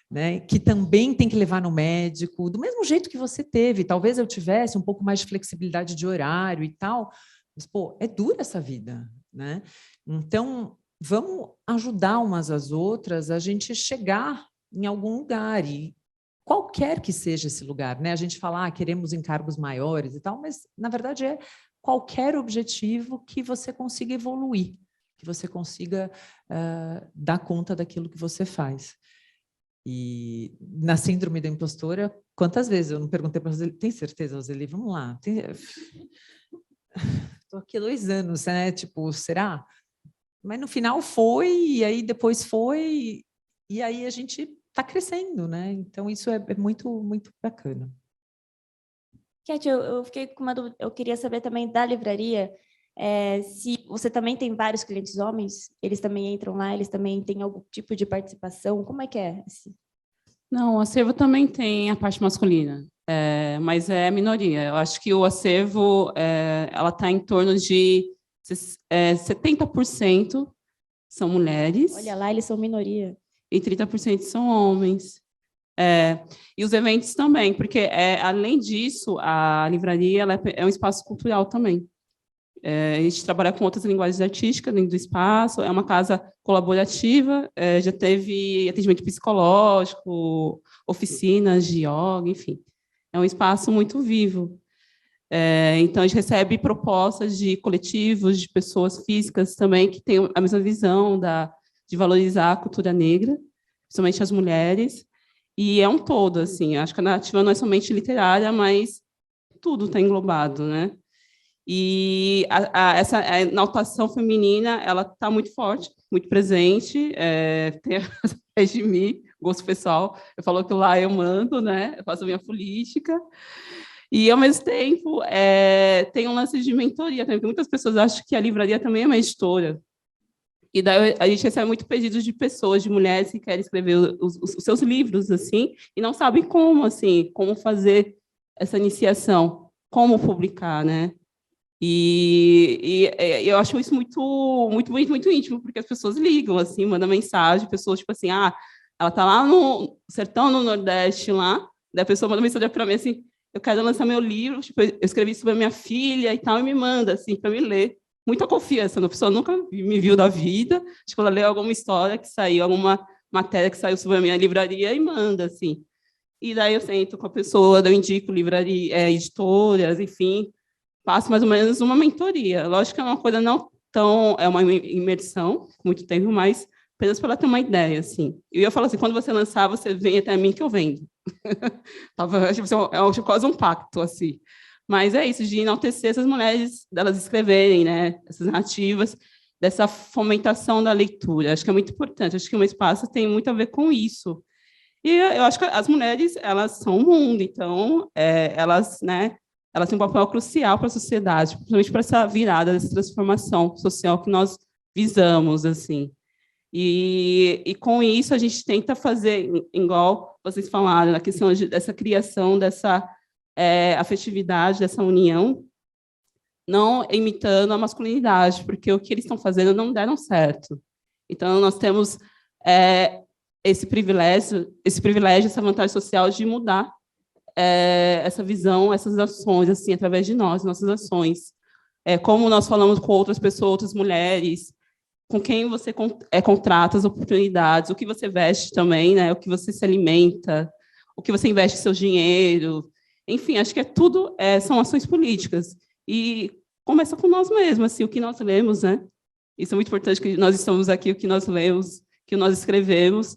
né, que também tem que levar no médico, do mesmo jeito que você teve. Talvez eu tivesse um pouco mais de flexibilidade de horário e tal, mas, pô, é dura essa vida, né? Então, vamos ajudar umas às outras a gente chegar em algum lugar, e qualquer que seja esse lugar, né? A gente fala, queremos encargos maiores e tal, mas, na verdade, é qualquer objetivo que você consiga evoluir, que você consiga dar conta daquilo que você faz. E na síndrome da impostora, quantas vezes eu não perguntei para a Roseli, tem certeza, Roseli? Vamos lá. Estou aqui há 2 anos, né? Tipo, será? Mas no final foi, e aí depois foi, e aí a gente está crescendo, né? Então, isso é muito, muito bacana. Cat, eu fiquei com uma dúvida, eu queria saber também da livraria, se você também tem vários clientes homens, eles também entram lá, eles também têm algum tipo de participação, como é que é? Não, o acervo também tem a parte masculina, mas é minoria. Eu acho que o acervo ela está em torno de 70% são mulheres. Olha lá, eles são minoria. E 30% são homens. E os eventos também, porque, além disso, a livraria ela é um espaço cultural também. A gente trabalha com outras linguagens artísticas dentro do espaço, é uma casa colaborativa, já teve atendimento psicológico, oficinas de yoga, enfim. É um espaço muito vivo. Então, a gente recebe propostas de coletivos, de pessoas físicas também, que têm a mesma visão de valorizar a cultura negra, principalmente as mulheres, e é um todo, assim, acho que a narrativa não é somente literária, mas tudo está englobado, né? E essa enaltação feminina, ela está muito forte, muito presente, tem a de mim, gosto pessoal, eu falo que lá eu mando, né? Eu faço a minha política, E, ao mesmo tempo, tem um lance de mentoria também, porque muitas pessoas acham que a livraria também é uma editora. E daí a gente recebe muito pedidos de pessoas, de mulheres que querem escrever os seus livros, assim, e não sabem como, assim, como fazer essa iniciação, como publicar, né? E eu acho isso muito íntimo, porque as pessoas ligam, assim, mandam mensagem, pessoas, tipo assim, ela tá lá no sertão, no Nordeste, lá, daí a pessoa manda mensagem para mim, assim, eu quero lançar meu livro, tipo, eu escrevi sobre a minha filha e tal, e me manda, assim, para me ler. Muita confiança, a pessoa nunca me viu da vida, tipo, ela leu alguma história que saiu, alguma matéria que saiu sobre a minha livraria e manda, assim. E daí eu sento com a pessoa, eu indico livraria, editoras, enfim, faço mais ou menos uma mentoria. Lógico que é uma coisa não tão... É uma imersão, muito tempo, mas apenas para ela ter uma ideia, assim. E eu falo assim, quando você lançar, você vem até mim que eu vendo. É quase um pacto, assim. Mas é isso, de enaltecer essas mulheres, delas escreverem, né, essas narrativas, dessa fomentação da leitura. Acho que é muito importante. Acho que o espaço tem muito a ver com isso. E eu acho que as mulheres, elas são o mundo, então, elas, né, elas têm um papel crucial para a sociedade, principalmente para essa virada, dessa transformação social que nós visamos, assim. E com isso, a gente tenta fazer, igual vocês falaram, na questão dessa criação, dessa afetividade, dessa união, não imitando a masculinidade, porque o que eles estão fazendo não deram certo. Então, nós temos esse privilégio, essa vantagem social de mudar essa visão, essas ações, assim, através de nós, nossas ações. Como nós falamos com outras pessoas, outras mulheres, com quem você contrata as oportunidades, o que você veste também, né? O que você se alimenta, o que você investe seu dinheiro. Enfim, acho que tudo são ações políticas. E começa com nós mesmos, assim, o que nós lemos, né? Isso é muito importante, que nós estamos aqui, o que nós lemos, o que nós escrevemos,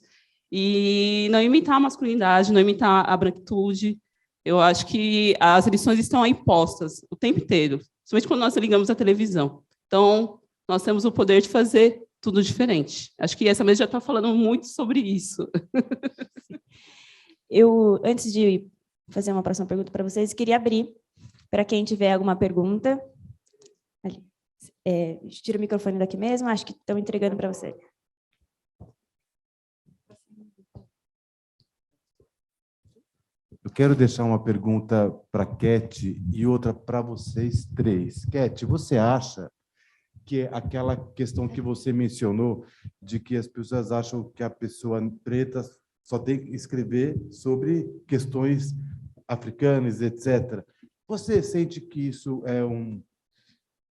e não imitar a masculinidade, não imitar a branquitude. Eu acho que as lições estão aí postas o tempo inteiro, principalmente quando nós ligamos a televisão. Então, nós temos o poder de fazer tudo diferente. Acho que essa mesa já está falando muito sobre isso. Eu, antes de fazer uma próxima pergunta para vocês, queria abrir para quem tiver alguma pergunta. Tira o microfone daqui mesmo, acho que estão entregando para você. Eu quero deixar uma pergunta para a Cat e outra para vocês três. Cat, você acha que aquela questão que você mencionou, de que as pessoas acham que a pessoa preta só tem que escrever sobre questões africanas, etc., você sente que isso é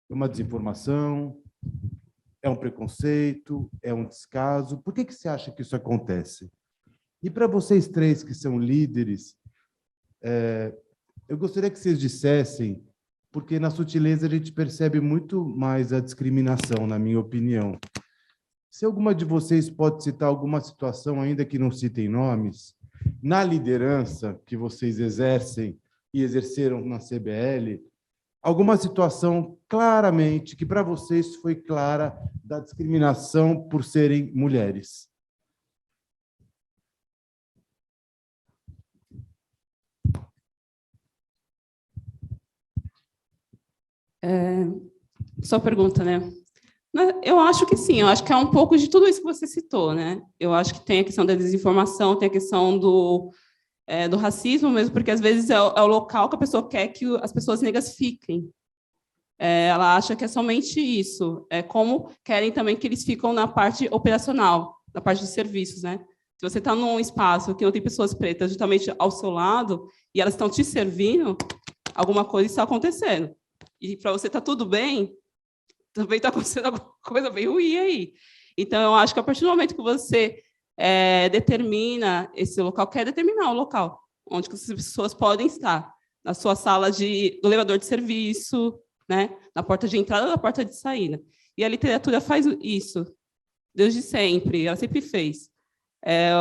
uma desinformação, é um preconceito, é um descaso? Por que você acha que isso acontece? E para vocês três que são líderes, eu gostaria que vocês dissessem, porque na sutileza a gente percebe muito mais a discriminação, na minha opinião. Se alguma de vocês pode citar alguma situação, ainda que não citem nomes, na liderança que vocês exercem e exerceram na CBL, alguma situação claramente, que para vocês foi clara, da discriminação por serem mulheres. Sua pergunta, né? Eu acho que sim, eu acho que é um pouco de tudo isso que você citou, né? Eu acho que tem a questão da desinformação, tem a questão do racismo mesmo, porque às vezes é o local que a pessoa quer que as pessoas negras fiquem. Ela acha que é somente isso. Como querem também que eles ficam na parte operacional, na parte de serviços, né? Se você está num espaço que não tem pessoas pretas justamente ao seu lado e elas estão te servindo, alguma coisa está acontecendo. E para você está tudo bem, também está acontecendo alguma coisa bem ruim aí. Então, eu acho que a partir do momento que você determina esse local, quer determinar o local onde as pessoas podem estar, na sua sala do elevador de serviço, né? Na porta de entrada ou na porta de saída. E a literatura faz isso, desde sempre, ela sempre fez.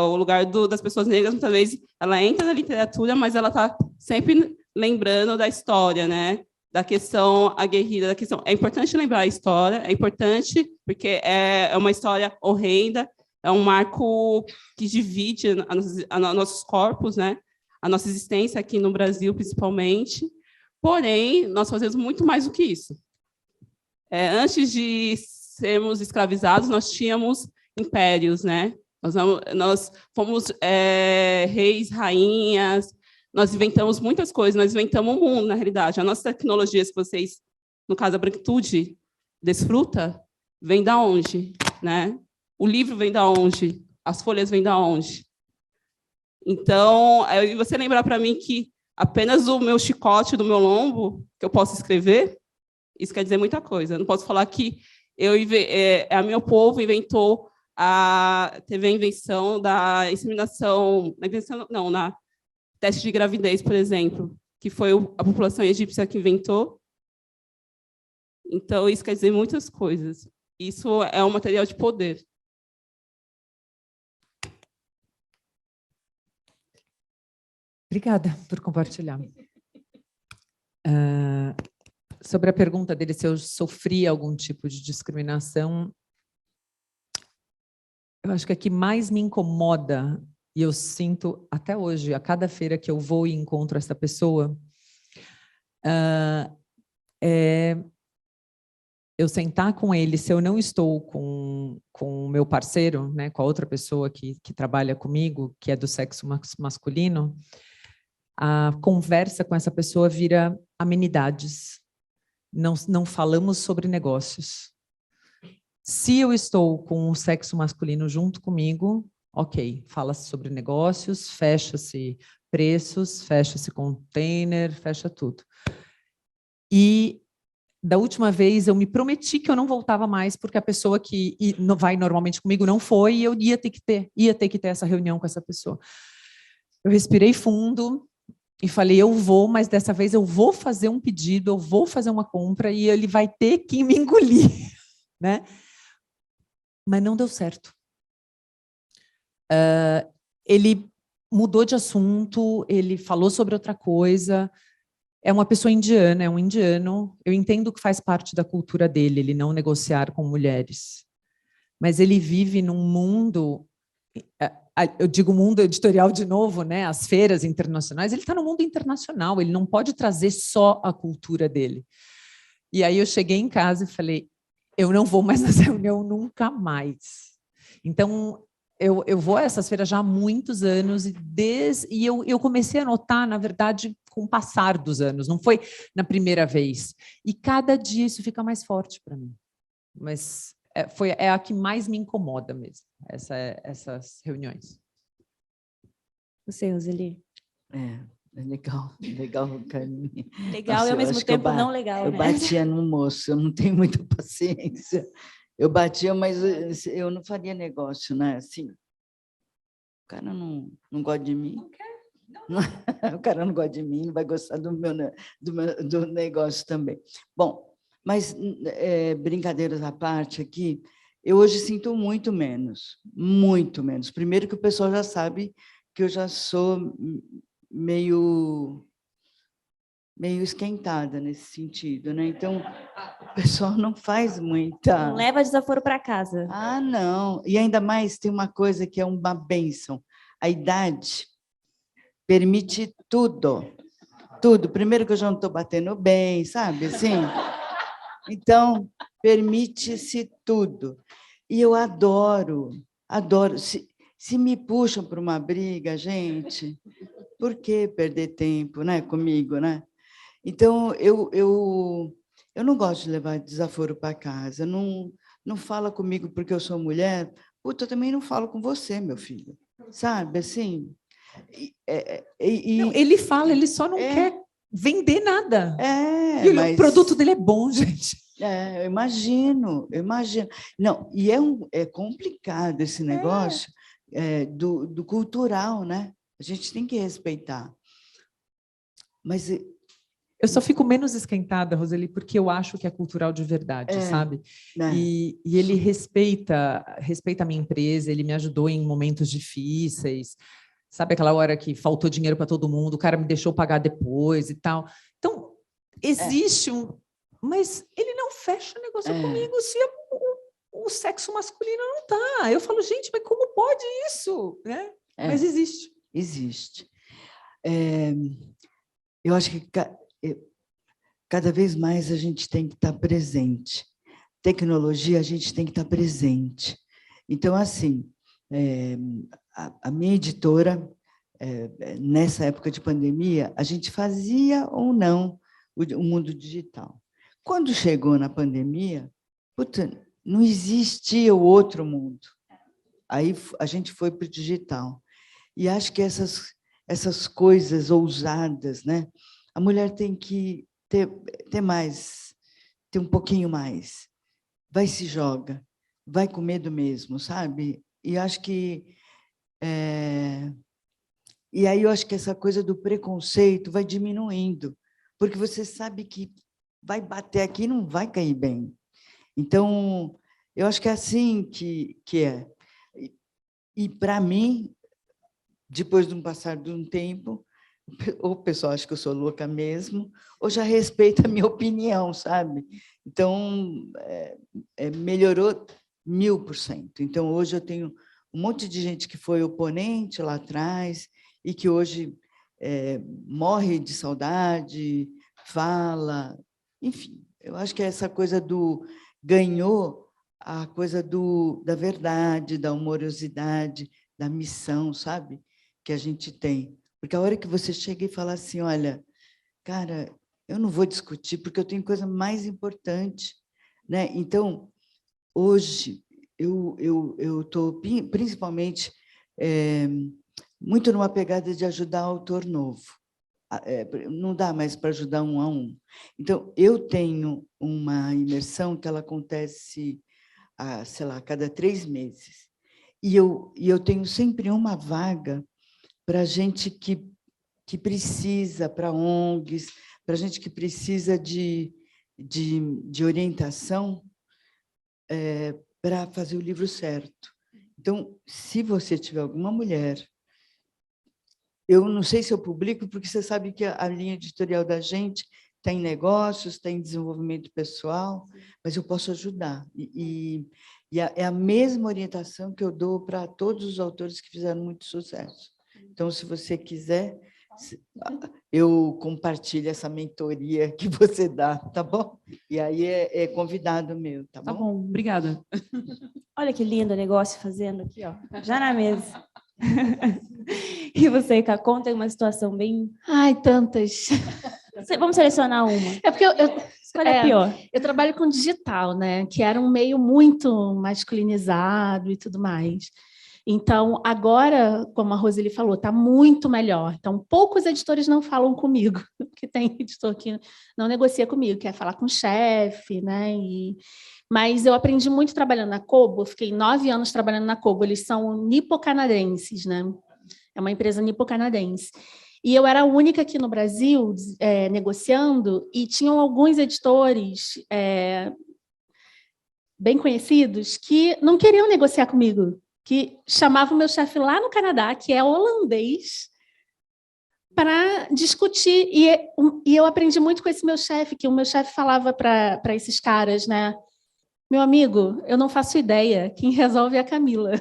O lugar das pessoas negras, muitas vezes, ela entra na literatura, mas ela está sempre lembrando da história, né? Da questão aguerrida, da questão... É importante lembrar a história, é importante porque é uma história horrenda, é um marco que divide nossos corpos, né? a nossa existência aqui no Brasil, principalmente. Porém, nós fazemos muito mais do que isso. Antes de sermos escravizados, nós tínhamos impérios, né? Nós fomos reis, rainhas, nós inventamos muitas coisas, nós inventamos o mundo, na realidade. As nossas tecnologias que vocês, no caso, a branquitude, desfruta, vem da onde? Né? O livro vem da onde? As folhas vêm da onde? Então, você lembrar para mim que apenas o meu chicote do meu lombo, que eu posso escrever, isso quer dizer muita coisa. Eu não posso falar que meu povo inventou, teve a invenção da inseminação, na teste de gravidez, por exemplo, que foi a população egípcia que inventou. Então, isso quer dizer muitas coisas. Isso é um material de poder. Obrigada por compartilhar. Sobre a pergunta dele, se eu sofri algum tipo de discriminação, eu acho que a que mais me incomoda, e eu sinto até hoje, a cada feira que eu vou e encontro essa pessoa, é eu sentar com ele, se eu não estou com o meu parceiro, né, com a outra pessoa que trabalha comigo, que é do sexo masculino, a conversa com essa pessoa vira amenidades. Não falamos sobre negócios. Se eu estou com o sexo masculino junto comigo, ok, fala-se sobre negócios, fecha-se preços, fecha-se container, fecha tudo. E da última vez eu me prometi que eu não voltava mais, porque a pessoa que vai normalmente comigo não foi, e eu ia ter que ter essa reunião com essa pessoa. Eu respirei fundo e falei, eu vou, mas dessa vez eu vou fazer um pedido, eu vou fazer uma compra e ele vai ter que me engolir, né? Mas não deu certo. Ele mudou de assunto, ele falou sobre outra coisa. É uma pessoa indiana, é um indiano. Eu entendo que faz parte da cultura dele, ele não negociar com mulheres. Mas ele vive num mundo, eu digo mundo editorial de novo, né? As feiras internacionais, ele está no mundo internacional, ele não pode trazer só a cultura dele. E aí eu cheguei em casa e falei, eu não vou mais nessa reunião nunca mais. Então, eu vou a essas feiras já há muitos anos e eu comecei a notar, na verdade, com o passar dos anos, não foi na primeira vez. E cada dia isso fica mais forte para mim. Mas é a que mais me incomoda mesmo, essas reuniões. Você, Roseli? É legal, Carminha. Legal. Nossa, e ao mesmo tempo não legal, eu né? batia no moço, eu não tenho muita paciência. Eu batia, mas eu não faria negócio, né? Assim, o cara não gosta de mim. O cara não gosta de mim, não vai gostar do negócio também. Bom, mas brincadeiras à parte aqui, eu hoje sinto muito menos. Primeiro que o pessoal já sabe que eu já sou meio esquentada nesse sentido, né? Então, o pessoal não faz muita... Não leva desaforo para casa. Ah, não. E ainda mais tem uma coisa que é uma bênção. A idade permite tudo. Tudo. Primeiro que eu já não estou batendo bem, sabe? Assim. Então, permite-se tudo. E eu adoro. Se me puxam para uma briga, gente, por que perder tempo, né, comigo, né? Então, eu não gosto de levar desaforo para casa. Não fala comigo porque eu sou mulher. Puta, eu também não falo com você, meu filho. Sabe, assim... Não, ele fala, ele só não quer vender nada. Mas o produto dele é bom, gente. Eu imagino. Não, e é complicado esse negócio do cultural, né? A gente tem que respeitar. Mas... Eu só fico menos esquentada, Roseli, porque eu acho que é cultural de verdade, sabe? E ele respeita a minha empresa, ele me ajudou em momentos difíceis. Sabe aquela hora que faltou dinheiro para todo mundo, o cara me deixou pagar depois e tal. Então, existe mas ele não fecha negócio comigo se o sexo masculino não está. Eu falo, gente, mas como pode isso? Né? Mas existe. Existe. eu acho que cada vez mais a gente tem que estar presente. Tecnologia, a gente tem que estar presente. Então, assim, a minha editora, nessa época de pandemia, a gente fazia ou não o mundo digital. Quando chegou na pandemia, não existia o outro mundo. Aí a gente foi para o digital. E acho que essas coisas ousadas, né? A mulher tem que ter mais, ter um pouquinho mais. Vai se joga, vai com medo mesmo, sabe? E acho que e aí eu acho que essa coisa do preconceito vai diminuindo, porque você sabe que vai bater aqui e não vai cair bem. Então, eu acho que é assim que é. E para mim, depois de um passar de um tempo, ou o pessoal acha que eu sou louca mesmo, ou já respeita a minha opinião, sabe? Então, melhorou 1000%. Então, hoje eu tenho um monte de gente que foi oponente lá atrás e que hoje morre de saudade, fala, enfim. Eu acho que essa coisa ganhou a coisa da verdade, da humorosidade, da missão, sabe? Que a gente tem. Porque a hora que você chega e fala assim, olha, cara, eu não vou discutir, porque eu tenho coisa mais importante, né? Então, hoje, eu estou, principalmente, muito numa pegada de ajudar autor novo. Não dá mais para ajudar um a um. Então, eu tenho uma imersão que ela acontece, sei lá, a cada 3 meses. E eu tenho sempre uma vaga para gente que precisa, para ONGs, para gente que precisa de orientação para fazer o livro certo. Então, se você tiver alguma mulher, eu não sei se eu publico, porque você sabe que a linha editorial da gente está em negócios, está em desenvolvimento pessoal, mas eu posso ajudar. E é a mesma orientação que eu dou para todos os autores que fizeram muito sucesso. Então, se você quiser, eu compartilho essa mentoria que você dá, tá bom? E aí é convidado meu, tá bom? Tá bom, obrigada. Olha que lindo o negócio fazendo aqui, ó, já na mesa. E você, Cá, conta uma situação bem... Ai, tantas. Vamos selecionar uma. É porque Qual é a pior? eu trabalho com digital, né? Que era um meio muito masculinizado e tudo mais. Então, agora, como a Roseli falou, está muito melhor. Então, poucos editores não falam comigo, porque tem editor que não negocia comigo, quer falar com o chefe, né? Mas eu aprendi muito trabalhando na Kobo, eu fiquei 9 anos trabalhando na Kobo, eles são nipo-canadenses, né? É uma empresa nipo-canadense. E eu era a única aqui no Brasil negociando, e tinham alguns editores bem conhecidos que não queriam negociar comigo, que chamavam o meu chefe lá no Canadá, que é holandês, para discutir. E eu aprendi muito com esse meu chefe, que o meu chefe falava para esses caras, né? Meu amigo, eu não faço ideia, quem resolve é a Camila.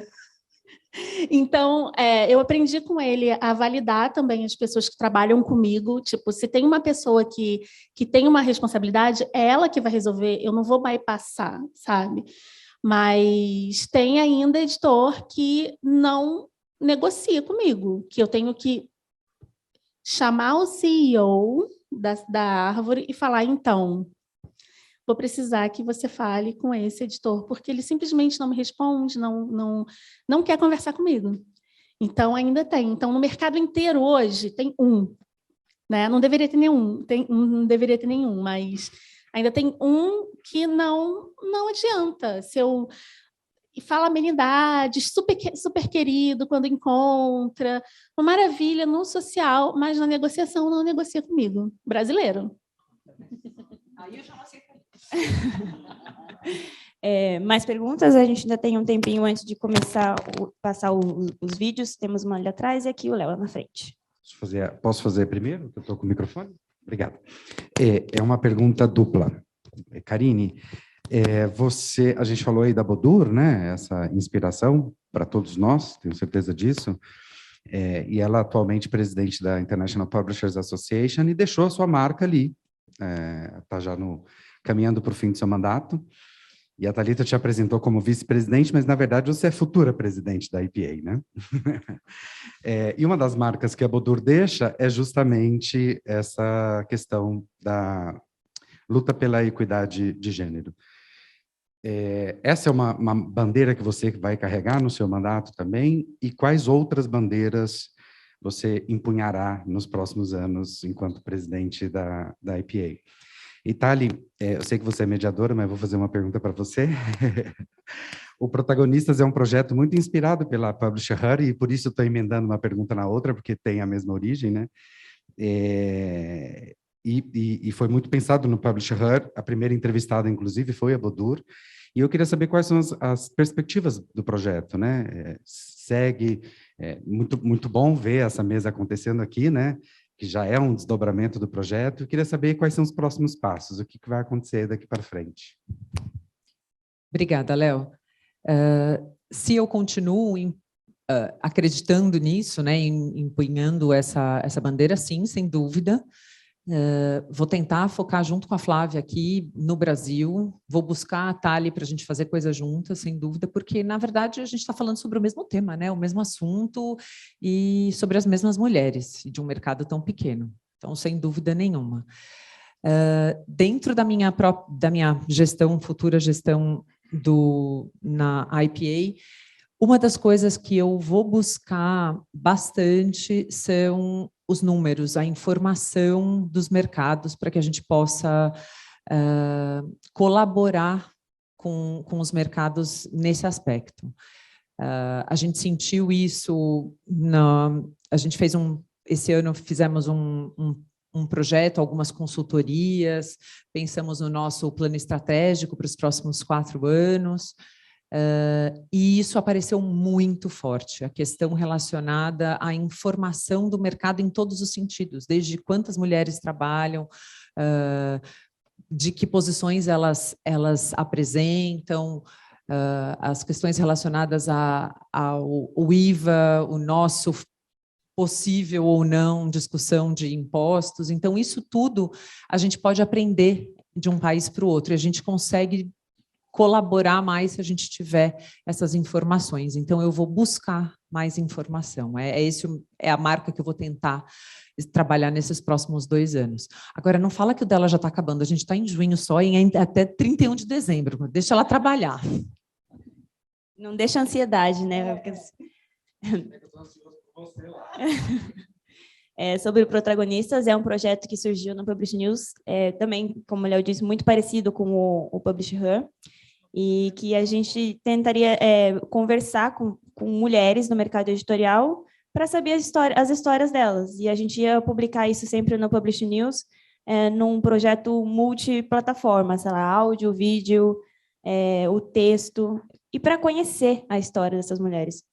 Então, eu aprendi com ele a validar também as pessoas que trabalham comigo. Tipo, se tem uma pessoa que tem uma responsabilidade, é ela que vai resolver, eu não vou bypassar, sabe? Mas tem ainda editor que não negocia comigo, que eu tenho que chamar o CEO da Árvore e falar, então, vou precisar que você fale com esse editor, porque ele simplesmente não me responde, não quer conversar comigo. Então, ainda tem. Então, no mercado inteiro hoje, tem um. Né? Não deveria ter nenhum, não deveria ter nenhum, mas ainda tem um que não adianta. Se eu fala amenidades, super querido quando encontra, uma maravilha no social, mas na negociação não negocia comigo. Brasileiro. Aí eu já não aceito. Mais perguntas? A gente ainda tem um tempinho antes de começar passar os vídeos. Temos uma ali atrás e aqui o Léo na frente. Posso fazer primeiro? Eu estou com o microfone? Obrigado. É uma pergunta dupla. Karine, a gente falou aí da Bodur, né? Essa inspiração para todos nós, tenho certeza disso. e ela atualmente presidente da International Publishers Association e deixou a sua marca ali, está já caminhando para o fim do seu mandato. E a Thalita te apresentou como vice-presidente, mas, na verdade, você é futura presidente da IPA, né? E uma das marcas que a Bodur deixa é justamente essa questão da luta pela equidade de gênero. Essa é uma bandeira que você vai carregar no seu mandato também? E quais outras bandeiras você empunhará nos próximos anos enquanto presidente da IPA? E, Thali, eu sei que você é mediadora, mas vou fazer uma pergunta para você. O Protagonistas é um projeto muito inspirado pela Publisher Her, e por isso estou emendando uma pergunta na outra, porque tem a mesma origem, né? E foi muito pensado no Publisher Her. A primeira entrevistada, inclusive, foi a Bodur. E eu queria saber quais são as perspectivas do projeto, né? Segue, muito bom ver essa mesa acontecendo aqui, né? Que já é um desdobramento do projeto. Eu queria saber quais são os próximos passos, o que vai acontecer daqui para frente. Obrigada, Léo. Se eu continuo acreditando nisso, né, empunhando essa bandeira, sim, sem dúvida. Vou tentar focar junto com a Flávia aqui no Brasil, vou buscar a Thali para a gente fazer coisa juntas, sem dúvida, porque, na verdade, a gente está falando sobre o mesmo tema, né? O mesmo assunto e sobre as mesmas mulheres, de um mercado tão pequeno. Então, sem dúvida nenhuma. Dentro da minha gestão, futura gestão na IPA, uma das coisas que eu vou buscar bastante são os números, a informação dos mercados, para que a gente possa colaborar com os mercados nesse aspecto. A gente sentiu isso, a gente fez esse ano fizemos um projeto, algumas consultorias, pensamos no nosso plano estratégico para os próximos 4 anos, e isso apareceu muito forte, a questão relacionada à informação do mercado em todos os sentidos, desde quantas mulheres trabalham, de que posições elas apresentam, as questões relacionadas ao IVA, o nosso possível ou não discussão de impostos. Então, isso tudo a gente pode aprender de um país para o outro, e a gente consegue colaborar mais se a gente tiver essas informações. Então, eu vou buscar mais informação. É a marca que eu vou tentar trabalhar nesses próximos 2 anos. Agora, não fala que o dela já está acabando, a gente está em junho só, e até 31 de dezembro. Deixa ela trabalhar. Não deixa ansiedade, né? Sobre o Protagonistas, é um projeto que surgiu no Publish News, também, como o Léo disse, muito parecido com o Publish Her, e que a gente tentaria conversar com mulheres no mercado editorial para saber as histórias delas. E a gente ia publicar isso sempre no Publish News, num projeto multiplataforma, sei lá, áudio, vídeo, o texto, e para conhecer a história dessas mulheres.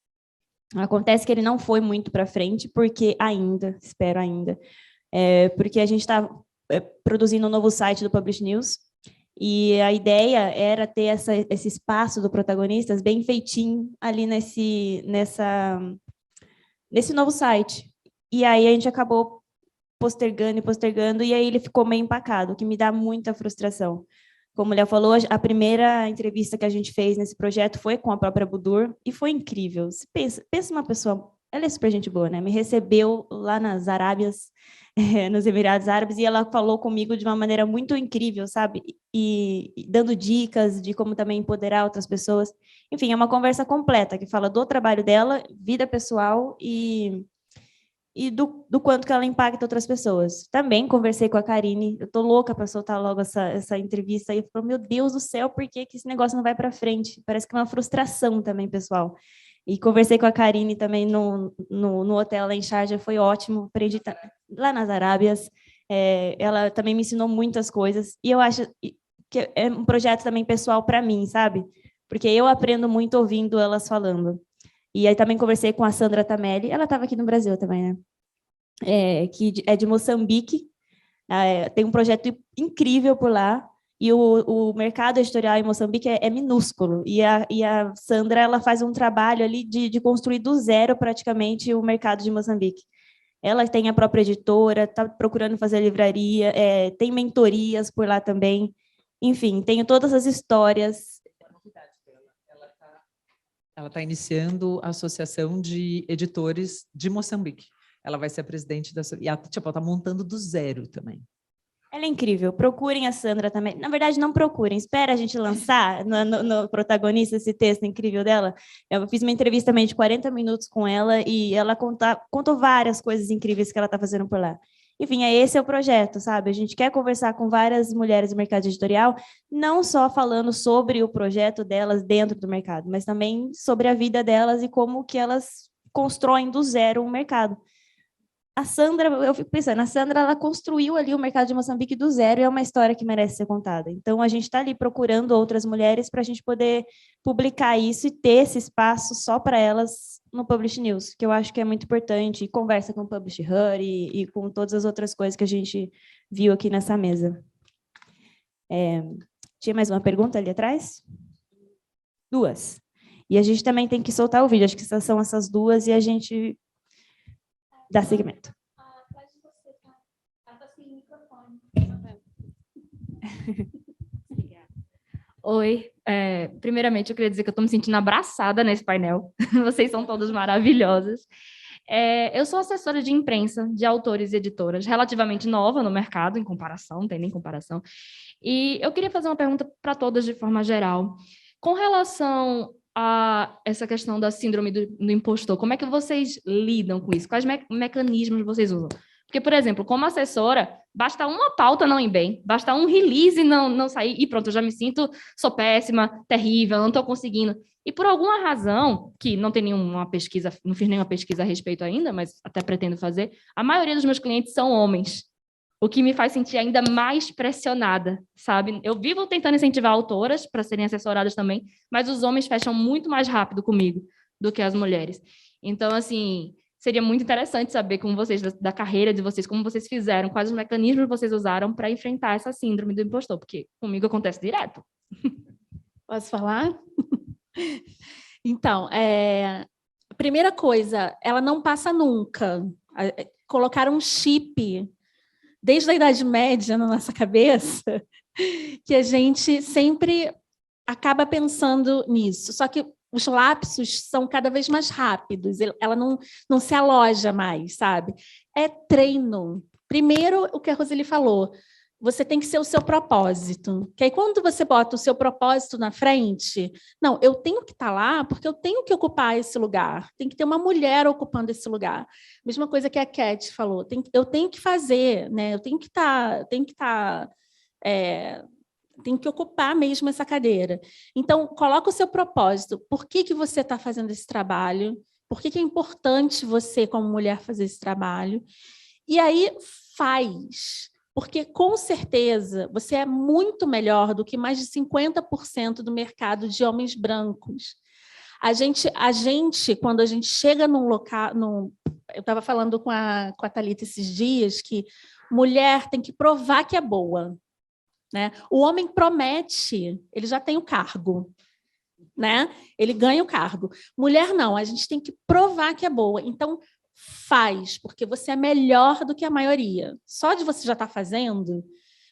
Acontece que ele não foi muito para frente, porque espero ainda, porque a gente está produzindo um novo site do Publish News, e a ideia era ter esse espaço do Protagonistas bem feitinho ali nesse novo site. E aí a gente acabou postergando, e aí ele ficou meio empacado, o que me dá muita frustração. Como o Léo falou, a primeira entrevista que a gente fez nesse projeto foi com a própria Bodur, e foi incrível. Você pensa uma pessoa, ela é super gente boa, né? Me recebeu lá nas Arábias, nos Emirados Árabes, e ela falou comigo de uma maneira muito incrível, sabe? E dando dicas de como também empoderar outras pessoas. Enfim, é uma conversa completa, que fala do trabalho dela, vida pessoal e do quanto que ela impacta outras pessoas. Também conversei com a Karine, eu tô louca para soltar logo essa entrevista, e eu falo, meu Deus do céu, por que esse negócio não vai para frente? Parece que é uma frustração também, pessoal. E conversei com a Karine também no hotel lá em Sharjah, foi ótimo, aprendi lá nas Arábias, ela também me ensinou muitas coisas, e eu acho que é um projeto também pessoal para mim, sabe? Porque eu aprendo muito ouvindo elas falando. E aí também conversei com a Sandra Tamelli, ela estava aqui no Brasil também, né? Que é de Moçambique, tem um projeto incrível por lá, E o mercado editorial em Moçambique é minúsculo. E a Sandra, ela faz um trabalho ali de construir do zero, praticamente, o mercado de Moçambique. Ela tem a própria editora, está procurando fazer livraria, tem mentorias por lá também. Enfim, tenho todas as histórias. Ela está iniciando a Associação de Editores de Moçambique. Ela vai ser a presidente da... E ela está montando do zero também. Ela é incrível. Procurem a Sandra também. Na verdade, não procurem. Espera a gente lançar no protagonista esse texto incrível dela. Eu fiz uma entrevista também de 40 minutos com ela e ela contou várias coisas incríveis que ela está fazendo por lá. Enfim, esse é o projeto, sabe? A gente quer conversar com várias mulheres do mercado editorial, não só falando sobre o projeto delas dentro do mercado, mas também sobre a vida delas e como que elas constroem do zero um mercado. A Sandra, eu fico pensando, a Sandra, ela construiu ali o mercado de Moçambique do zero e é uma história que merece ser contada. Então, a gente está ali procurando outras mulheres para a gente poder publicar isso e ter esse espaço só para elas no Publish News, que eu acho que é muito importante, e conversa com o Publish Her e com todas as outras coisas que a gente viu aqui nessa mesa. Tinha mais uma pergunta ali atrás? Duas. E a gente também tem que soltar o vídeo, acho que são essas duas, e a gente dá seguimento. Oi, primeiramente eu queria dizer que eu estou me sentindo abraçada nesse painel. Vocês são todas maravilhosas. Eu sou assessora de imprensa de autores e editoras, relativamente nova no mercado, em comparação, não tem nem comparação. E eu queria fazer uma pergunta para todas de forma geral. Com relação a essa questão da síndrome do impostor, como é que vocês lidam com isso? Quais mecanismos vocês usam? Porque, por exemplo, como assessora, basta uma pauta não ir bem, basta um release não sair, e pronto, eu já me sinto, sou péssima, terrível, não estou conseguindo. E por alguma razão, que não tem nenhuma pesquisa, não fiz nenhuma pesquisa a respeito ainda, mas até pretendo fazer, a maioria dos meus clientes são homens, o que me faz sentir ainda mais pressionada, sabe? Eu vivo tentando incentivar autoras para serem assessoradas também, mas os homens fecham muito mais rápido comigo do que as mulheres. Então, assim, seria muito interessante saber como vocês, da carreira de vocês, como vocês fizeram, quais os mecanismos vocês usaram para enfrentar essa síndrome do impostor, porque comigo acontece direto. Posso falar? Então, a primeira coisa, ela não passa nunca. Colocaram um chip desde a Idade Média na nossa cabeça, que a gente sempre acaba pensando nisso. Só que os lapsos são cada vez mais rápidos, ela não se aloja mais, sabe? É treino. Primeiro, o que a Roseli falou, você tem que ser o seu propósito. Que aí, quando você bota o seu propósito na frente, não, eu tenho que estar lá porque eu tenho que ocupar esse lugar. Tem que ter uma mulher ocupando esse lugar. Mesma coisa que a Cat falou. Eu tenho que fazer, né? Eu tenho que tem que ocupar mesmo essa cadeira. Então, coloca o seu propósito. Por que você está fazendo esse trabalho? Por que é importante você, como mulher, fazer esse trabalho? E aí, faz. Porque, com certeza, você é muito melhor do que mais de 50% do mercado de homens brancos. A gente, quando a gente chega num local... eu estava falando com a Thalita esses dias que mulher tem que provar que é boa. Né? O homem promete, ele já tem o cargo. Né? Ele ganha o cargo. Mulher, não, a gente tem que provar que é boa. Então, faz, porque você é melhor do que a maioria. Só de você já estar fazendo,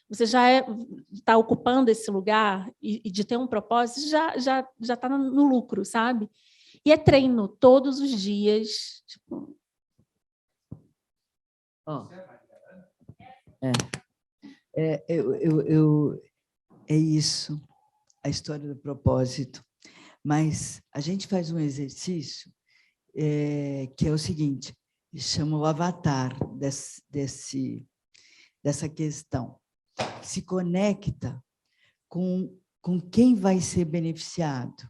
você já está ocupando esse lugar e de ter um propósito, já está no lucro, sabe? E é treino todos os dias. Tipo... É isso, a história do propósito. Mas a gente faz um exercício que é o seguinte, chama o avatar dessa questão. Se conecta com quem vai ser beneficiado.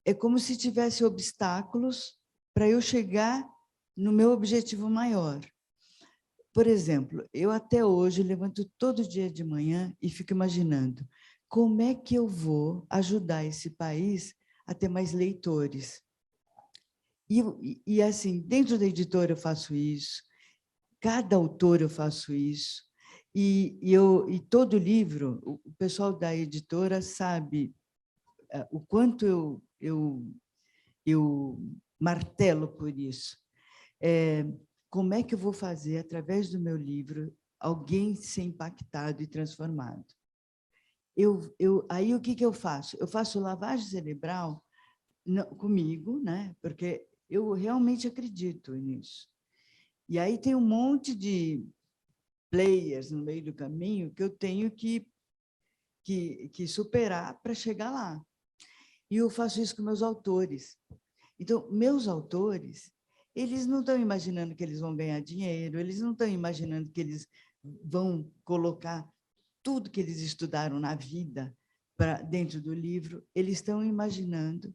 É como se tivesse obstáculos para eu chegar no meu objetivo maior. Por exemplo, eu até hoje levanto todo dia de manhã e fico imaginando como é que eu vou ajudar esse país a ter mais leitores. E assim, dentro da editora eu faço isso, cada autor eu faço isso, E todo livro, o pessoal da editora sabe o quanto eu martelo por isso. Como é que eu vou fazer, através do meu livro, alguém ser impactado e transformado? Aí o que eu faço? Eu faço lavagem cerebral comigo, né? Porque eu realmente acredito nisso. E aí tem um monte de players no meio do caminho que eu tenho que superar para chegar lá. E eu faço isso com meus autores. Então, meus autores, eles não estão imaginando que eles vão ganhar dinheiro, eles não estão imaginando que eles vão colocar tudo que eles estudaram na vida para dentro do livro, eles estão imaginando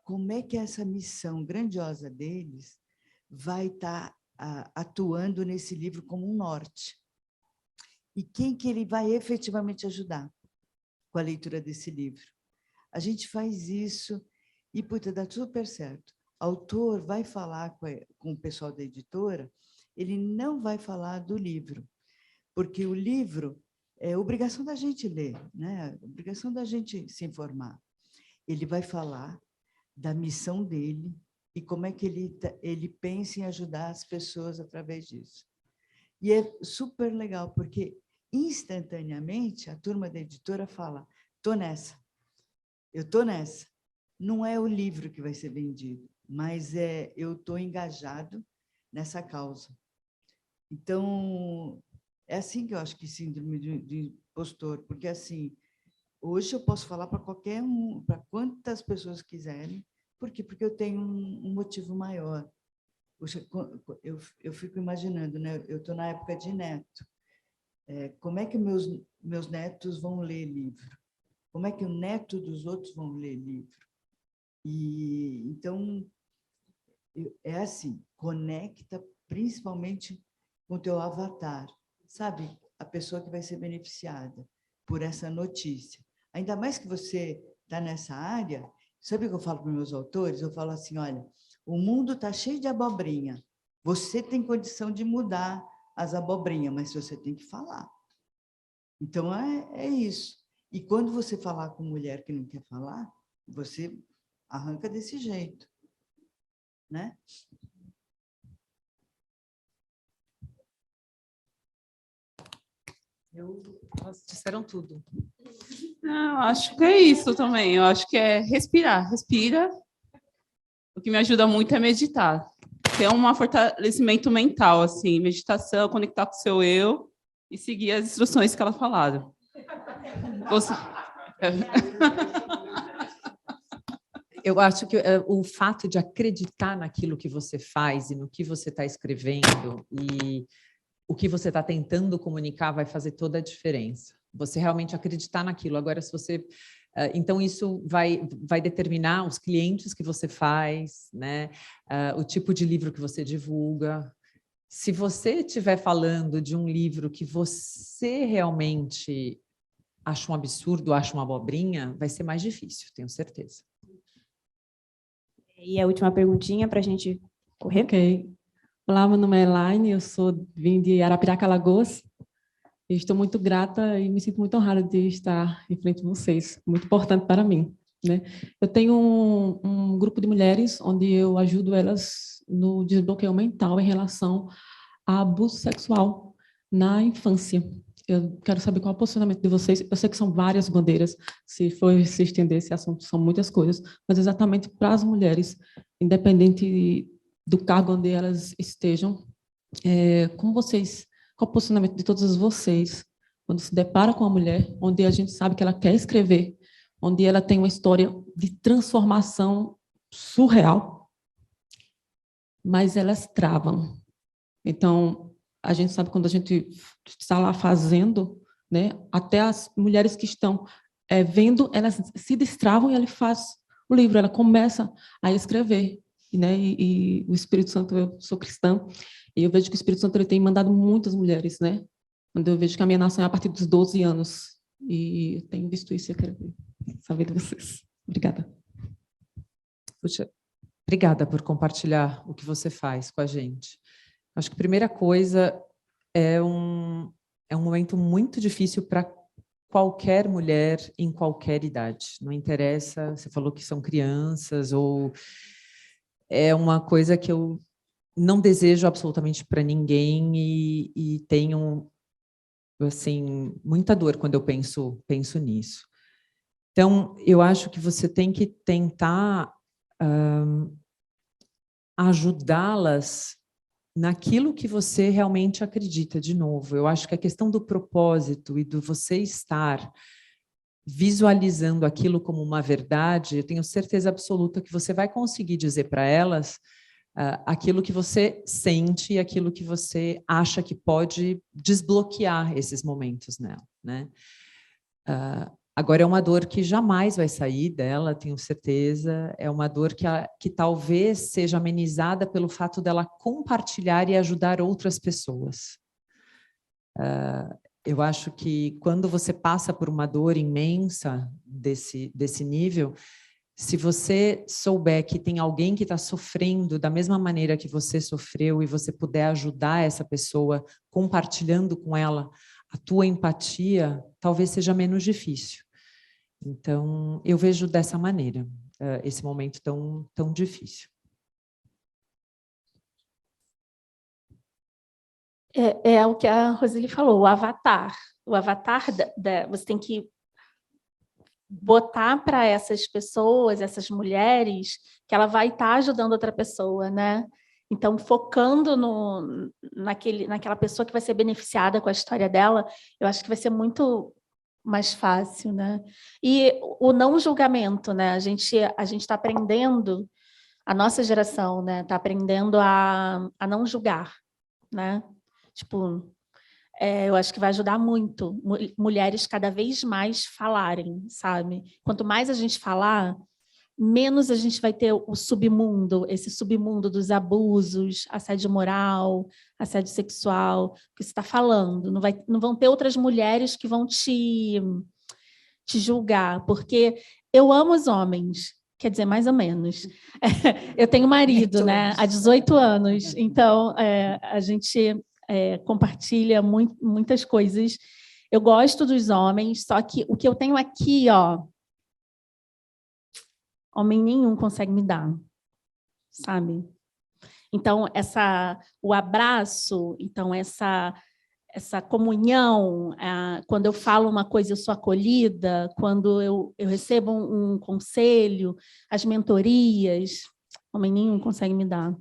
como é que essa missão grandiosa deles vai estar atuando nesse livro como um norte. E quem que ele vai efetivamente ajudar com a leitura desse livro? A gente faz isso e, puta, dá super certo. O autor vai falar com o pessoal da editora, ele não vai falar do livro, porque o livro é obrigação da gente ler, né? Obrigação da gente se informar. Ele vai falar da missão dele e como é que ele pensa em ajudar as pessoas através disso. E é super legal, porque instantaneamente a turma da editora fala: estou nessa, eu estou nessa. Não é o livro que vai ser vendido, mas eu estou engajado nessa causa. Então, é assim que eu acho que síndrome de impostor, porque assim, hoje eu posso falar para qualquer um, para quantas pessoas quiserem, por quê? Porque eu tenho um motivo maior. Poxa, eu fico imaginando, né? Eu estou na época de neto. Como é que meus netos vão ler livro? Como é que o neto dos outros vão ler livro? E então é assim, conecta principalmente com o teu avatar, sabe? A pessoa que vai ser beneficiada por essa notícia. Ainda mais que você está nessa área, sabe o que eu falo para meus autores? Eu falo assim, olha, o mundo está cheio de abobrinha, você tem condição de mudar as abobrinhas, mas você tem que falar. Então, é isso. E quando você falar com mulher que não quer falar, você arranca desse jeito, né? Disseram tudo. Não, acho que é isso também. Eu acho que é respirar. Respira. O que me ajuda muito é meditar. Ter um fortalecimento mental, assim, meditação, conectar com o seu eu e seguir as instruções que ela falaram. Eu acho que o fato de acreditar naquilo que você faz e no que você está escrevendo e o que você está tentando comunicar vai fazer toda a diferença. Você realmente acreditar naquilo. Agora, se você... Então, isso vai determinar os clientes que você faz, né? O tipo de livro que você divulga. Se você estiver falando de um livro que você realmente acha um absurdo, acha uma abobrinha, vai ser mais difícil, tenho certeza. E a última perguntinha para a gente correr. Ok. Olá, meu nome é Elaine, vim de Arapiraca, Alagoas. Estou muito grata e me sinto muito honrada de estar em frente a vocês. Muito importante para mim, né? Eu tenho um grupo de mulheres onde eu ajudo elas no desbloqueio mental em relação a abuso sexual na infância. Eu quero saber qual é o posicionamento de vocês. Eu sei que são várias bandeiras, se estender esse assunto, são muitas coisas, mas exatamente para as mulheres, independente do cargo onde elas estejam, como vocês, qual o posicionamento de todas vocês, quando se depara com uma mulher, onde a gente sabe que ela quer escrever, onde ela tem uma história de transformação surreal, mas elas travam. Então, a gente sabe quando a gente está lá fazendo, né, até as mulheres que estão vendo, elas se destravam e ela faz o livro, ela começa a escrever. Né? E o Espírito Santo, eu sou cristã, e eu vejo que o Espírito Santo ele tem mandado muitas mulheres, né? Quando eu vejo que a minha nação é a partir dos 12 anos, e eu tenho visto isso e eu quero saber de vocês. Obrigada. Puxa, obrigada por compartilhar o que você faz com a gente. Acho que a primeira coisa é é um momento muito difícil para qualquer mulher em qualquer idade. Não interessa, você falou que são crianças, ou é uma coisa que eu não desejo absolutamente para ninguém e tenho, assim, muita dor quando eu penso nisso. Então, eu acho que você tem que tentar ajudá-las naquilo que você realmente acredita. De novo, eu acho que a questão do propósito e do você estar visualizando aquilo como uma verdade, eu tenho certeza absoluta que você vai conseguir dizer para elas aquilo que você sente e aquilo que você acha que pode desbloquear esses momentos nela, né? Agora, é uma dor que jamais vai sair dela, tenho certeza. É uma dor que talvez seja amenizada pelo fato dela compartilhar e ajudar outras pessoas. Eu acho que quando você passa por uma dor imensa desse nível, se você souber que tem alguém que está sofrendo da mesma maneira que você sofreu e você puder ajudar essa pessoa compartilhando com ela a tua empatia, talvez seja menos difícil. Então, eu vejo dessa maneira, esse momento tão difícil. É o que a Roseli falou, o avatar. O avatar, você tem que botar para essas pessoas, essas mulheres, que ela vai estar ajudando outra pessoa, né? Então, focando naquela pessoa que vai ser beneficiada com a história dela, eu acho que vai ser muito mais fácil, né? E o não julgamento, né? A gente está aprendendo, a nossa geração, né? Está aprendendo a não julgar, né? Tipo, eu acho que vai ajudar muito mulheres cada vez mais falarem, sabe? Quanto mais a gente falar, menos a gente vai ter o submundo, esse submundo dos abusos, assédio moral, assédio sexual, que você está falando. Não vão ter outras mulheres que vão te julgar, porque eu amo os homens, quer dizer, mais ou menos. Eu tenho marido, né, há 18 anos, então a gente compartilha muitas coisas. Eu gosto dos homens, só que o que eu tenho aqui, ó, homem nenhum consegue me dar, sabe? Então, o abraço, então essa comunhão, quando eu falo uma coisa, eu sou acolhida, quando eu recebo um conselho, as mentorias, homem nenhum consegue me dar.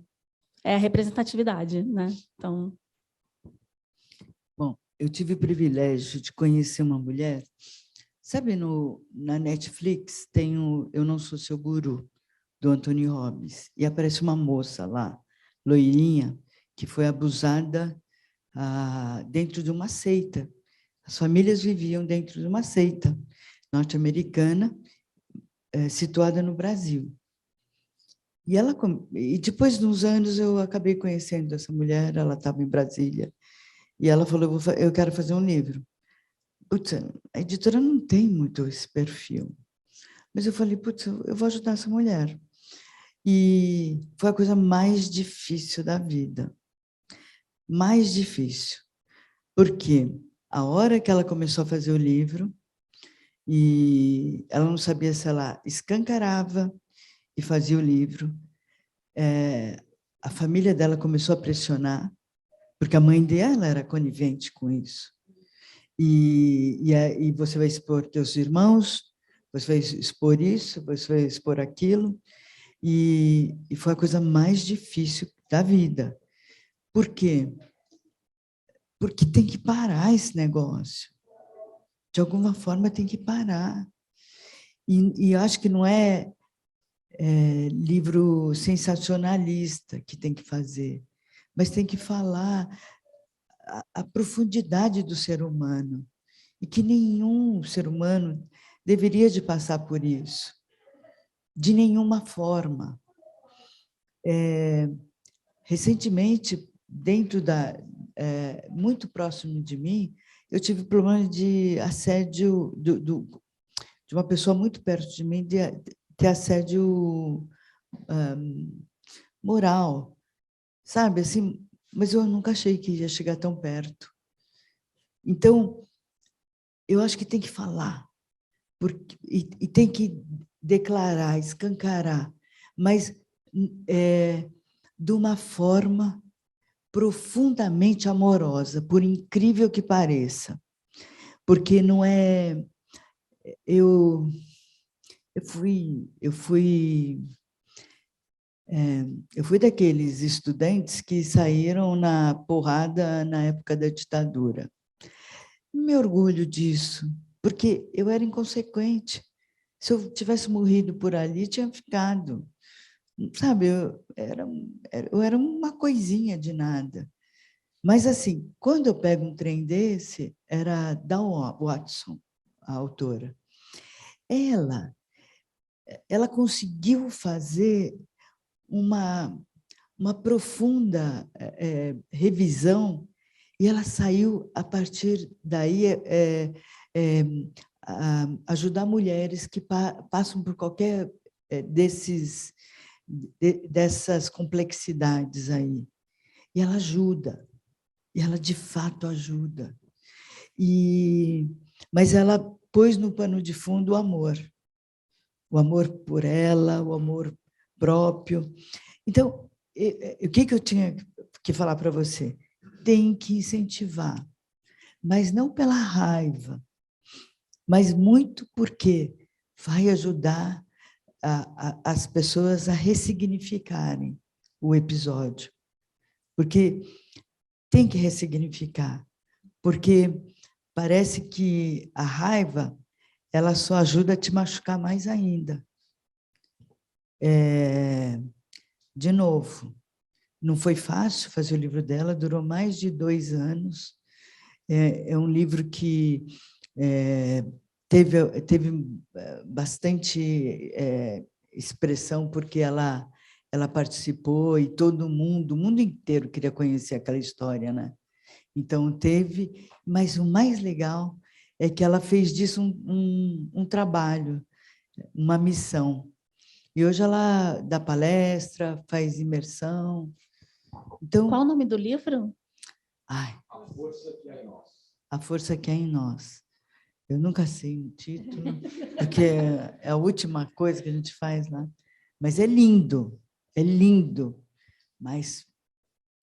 É a representatividade, né? Então... Bom, eu tive o privilégio de conhecer uma mulher. Sabe, na Netflix tem o Eu Não Sou Seu Guru, do Anthony Robbins, e aparece uma moça lá, loirinha, que foi abusada dentro de uma seita. As famílias viviam dentro de uma seita norte-americana, situada no Brasil. E depois de uns anos eu acabei conhecendo essa mulher, ela estava em Brasília, e ela falou, eu quero fazer um livro. Putz, a editora não tem muito esse perfil. Mas eu falei, putz, eu vou ajudar essa mulher. E foi a coisa mais difícil da vida. Mais difícil. Porque a hora que ela começou a fazer o livro, e ela não sabia se ela escancarava e fazia o livro, a família dela começou a pressionar, porque a mãe dela era conivente com isso. E você vai expor teus irmãos, você vai expor isso, você vai expor aquilo, e foi a coisa mais difícil da vida. Por quê? Porque tem que parar esse negócio. De alguma forma tem que parar. E eu acho que não é livro sensacionalista que tem que fazer, mas tem que falar a profundidade do ser humano, e que nenhum ser humano deveria de passar por isso, de nenhuma forma. Recentemente, muito próximo de mim, eu tive problema de assédio, de uma pessoa muito perto de mim, de assédio moral, sabe? Assim, mas eu nunca achei que ia chegar tão perto. Então, eu acho que tem que falar, e tem que declarar, escancarar, mas de uma forma profundamente amorosa, por incrível que pareça. Porque não é... Eu fui daqueles estudantes que saíram na porrada na época da ditadura. Não me orgulho disso, porque eu era inconsequente. Se eu tivesse morrido por ali, tinha ficado. Sabe, eu era uma coisinha de nada. Mas, assim, quando eu pego um trem desse, era a Dawn Watson, a autora. Ela conseguiu fazer uma profunda revisão, e ela saiu, a partir daí, ajudar mulheres que passam por qualquer dessas complexidades aí. E ela ajuda, e ela de fato ajuda. Mas ela pôs no pano de fundo o amor por ela, o amor próprio. Então, o que eu tinha que falar para você? Tem que incentivar, mas não pela raiva, mas muito porque vai ajudar as pessoas a ressignificarem o episódio. Porque tem que ressignificar, porque parece que a raiva ela só ajuda a te machucar mais ainda. De novo, não foi fácil fazer o livro dela, durou mais de 2 anos. É um livro que teve bastante expressão, porque ela participou e todo mundo, o mundo inteiro queria conhecer aquela história, né? Então, teve, mas o mais legal é que ela fez disso um trabalho, uma missão. E hoje ela dá palestra, faz imersão. Então, qual o nome do livro? A Força que Há em Nós. A Força que Há em Nós. Eu nunca sei o título, porque é a última coisa que a gente faz lá. Mas é lindo, mas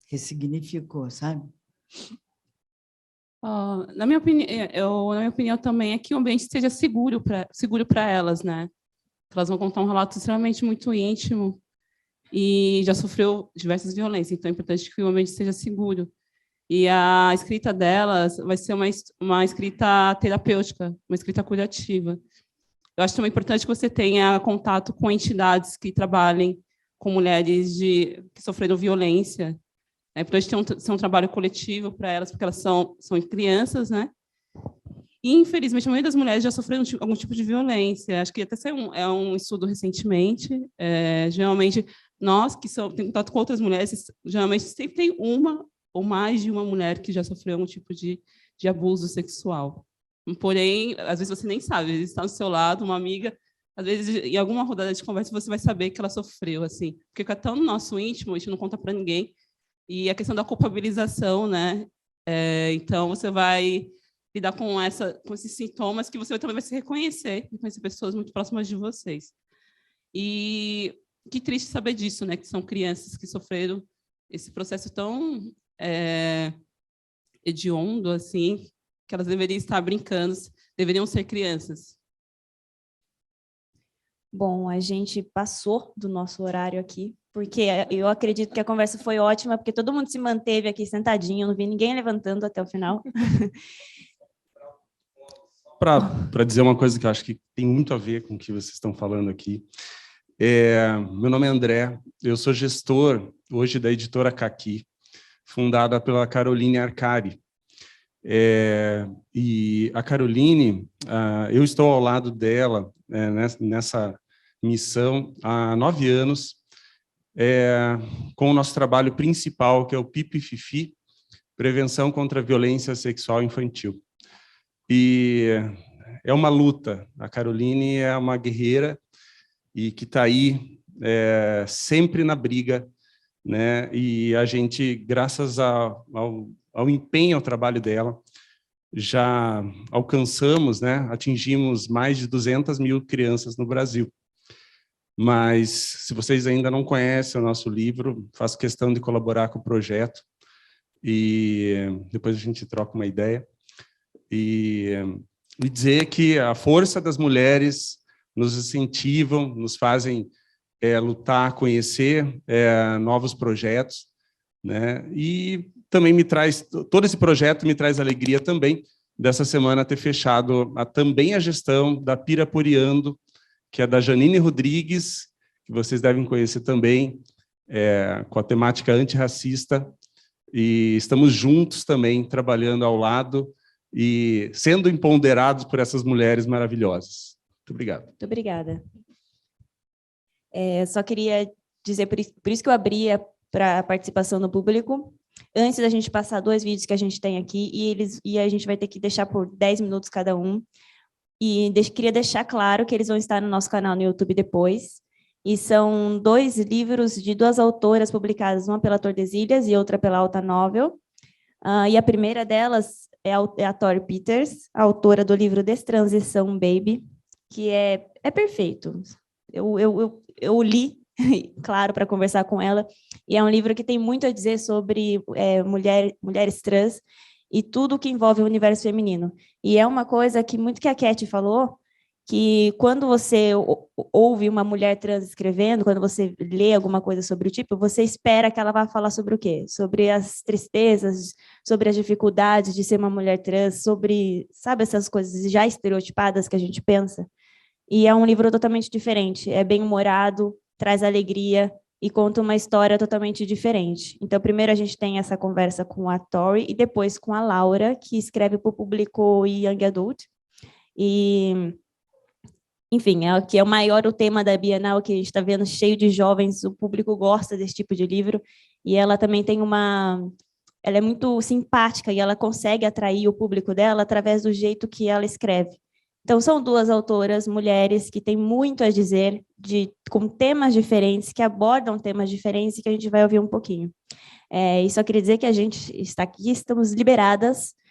ressignificou, sabe? Na minha opinião também é que o ambiente esteja seguro para elas, né? Elas vão contar um relato extremamente muito íntimo e já sofreu diversas violências, então é importante que o ambiente seja seguro. E a escrita delas vai ser uma escrita terapêutica, uma escrita curativa. Eu acho também importante que você tenha contato com entidades que trabalhem com mulheres que sofreram violência. É importante ser um trabalho coletivo para elas, porque elas são crianças, né? E, infelizmente, a maioria das mulheres já sofreram algum tipo de violência. Acho que até saiu um estudo recentemente. Geralmente, nós que temos contato com outras mulheres, geralmente sempre tem uma ou mais de uma mulher que já sofreu algum tipo de abuso sexual. Porém, às vezes você nem sabe, às vezes está do seu lado, uma amiga, às vezes em alguma rodada de conversa você vai saber que ela sofreu, assim, porque fica tão no nosso íntimo, a gente não conta para ninguém. E a questão da culpabilização, né? Então, você vai lidar com esses sintomas que você também vai se reconhecer pessoas muito próximas de vocês. E que triste saber disso, né? Que são crianças que sofreram esse processo tão hediondo, assim, que elas deveriam estar brincando, deveriam ser crianças. Bom, a gente passou do nosso horário aqui, porque eu acredito que a conversa foi ótima, porque todo mundo se manteve aqui sentadinho, eu não vi ninguém levantando até o final. Para dizer uma coisa que eu acho que tem muito a ver com o que vocês estão falando aqui. Meu nome é André, eu sou gestor hoje da editora Caqui, fundada pela Caroline Arcari. E a Caroline, eu estou ao lado dela nessa missão há 9 anos, com o nosso trabalho principal, que é o PIP-FIFI, Prevenção contra a Violência Sexual Infantil. E é uma luta. A Caroline é uma guerreira e que está aí sempre na briga, né? E a gente, graças ao empenho, ao trabalho dela, já alcançamos, né, atingimos mais de 200 mil crianças no Brasil. Mas, se vocês ainda não conhecem o nosso livro, faço questão de colaborar com o projeto e depois a gente troca uma ideia. E dizer que a força das mulheres nos incentivam, nos fazem lutar, conhecer novos projetos, né? E também todo esse projeto me traz alegria também dessa semana ter fechado também a gestão da Piraporiando, que é da Janine Rodrigues, que vocês devem conhecer também, com a temática antirracista, e estamos juntos também, trabalhando ao lado e sendo empoderados por essas mulheres maravilhosas. Muito obrigado. Muito obrigada. Só queria dizer, por isso que eu abria para a participação do público, antes da gente passar 2 vídeos que a gente tem aqui, e a gente vai ter que deixar por 10 minutos cada um, e queria deixar claro que eles vão estar no nosso canal no YouTube depois, e são 2 livros de 2 autoras publicadas, uma pela Tordesilhas e outra pela Alta Novel, e a primeira delas é a Tori Peters, a autora do livro Destransição Baby, que é perfeito. Eu li, claro, para conversar com ela, e é um livro que tem muito a dizer sobre mulheres trans e tudo que envolve o universo feminino. E é uma coisa que a Cat falou, que quando você ouve uma mulher trans escrevendo, quando você lê alguma coisa sobre o tipo, você espera que ela vá falar sobre o quê? Sobre as tristezas, sobre as dificuldades de ser uma mulher trans, sobre, sabe, essas coisas já estereotipadas que a gente pensa? E é um livro totalmente diferente, é bem-humorado, traz alegria e conta uma história totalmente diferente. Então, primeiro a gente tem essa conversa com a Tori e depois com a Laura, que escreve para o público Young Adult. E, enfim, que é o tema da Bienal, que a gente está vendo cheio de jovens, o público gosta desse tipo de livro, e ela também tem ela é muito simpática e ela consegue atrair o público dela através do jeito que ela escreve. Então, são 2 autoras, mulheres, que têm muito a dizer, com temas diferentes, que abordam temas diferentes e que a gente vai ouvir um pouquinho. E só queria dizer que a gente está aqui, estamos liberadas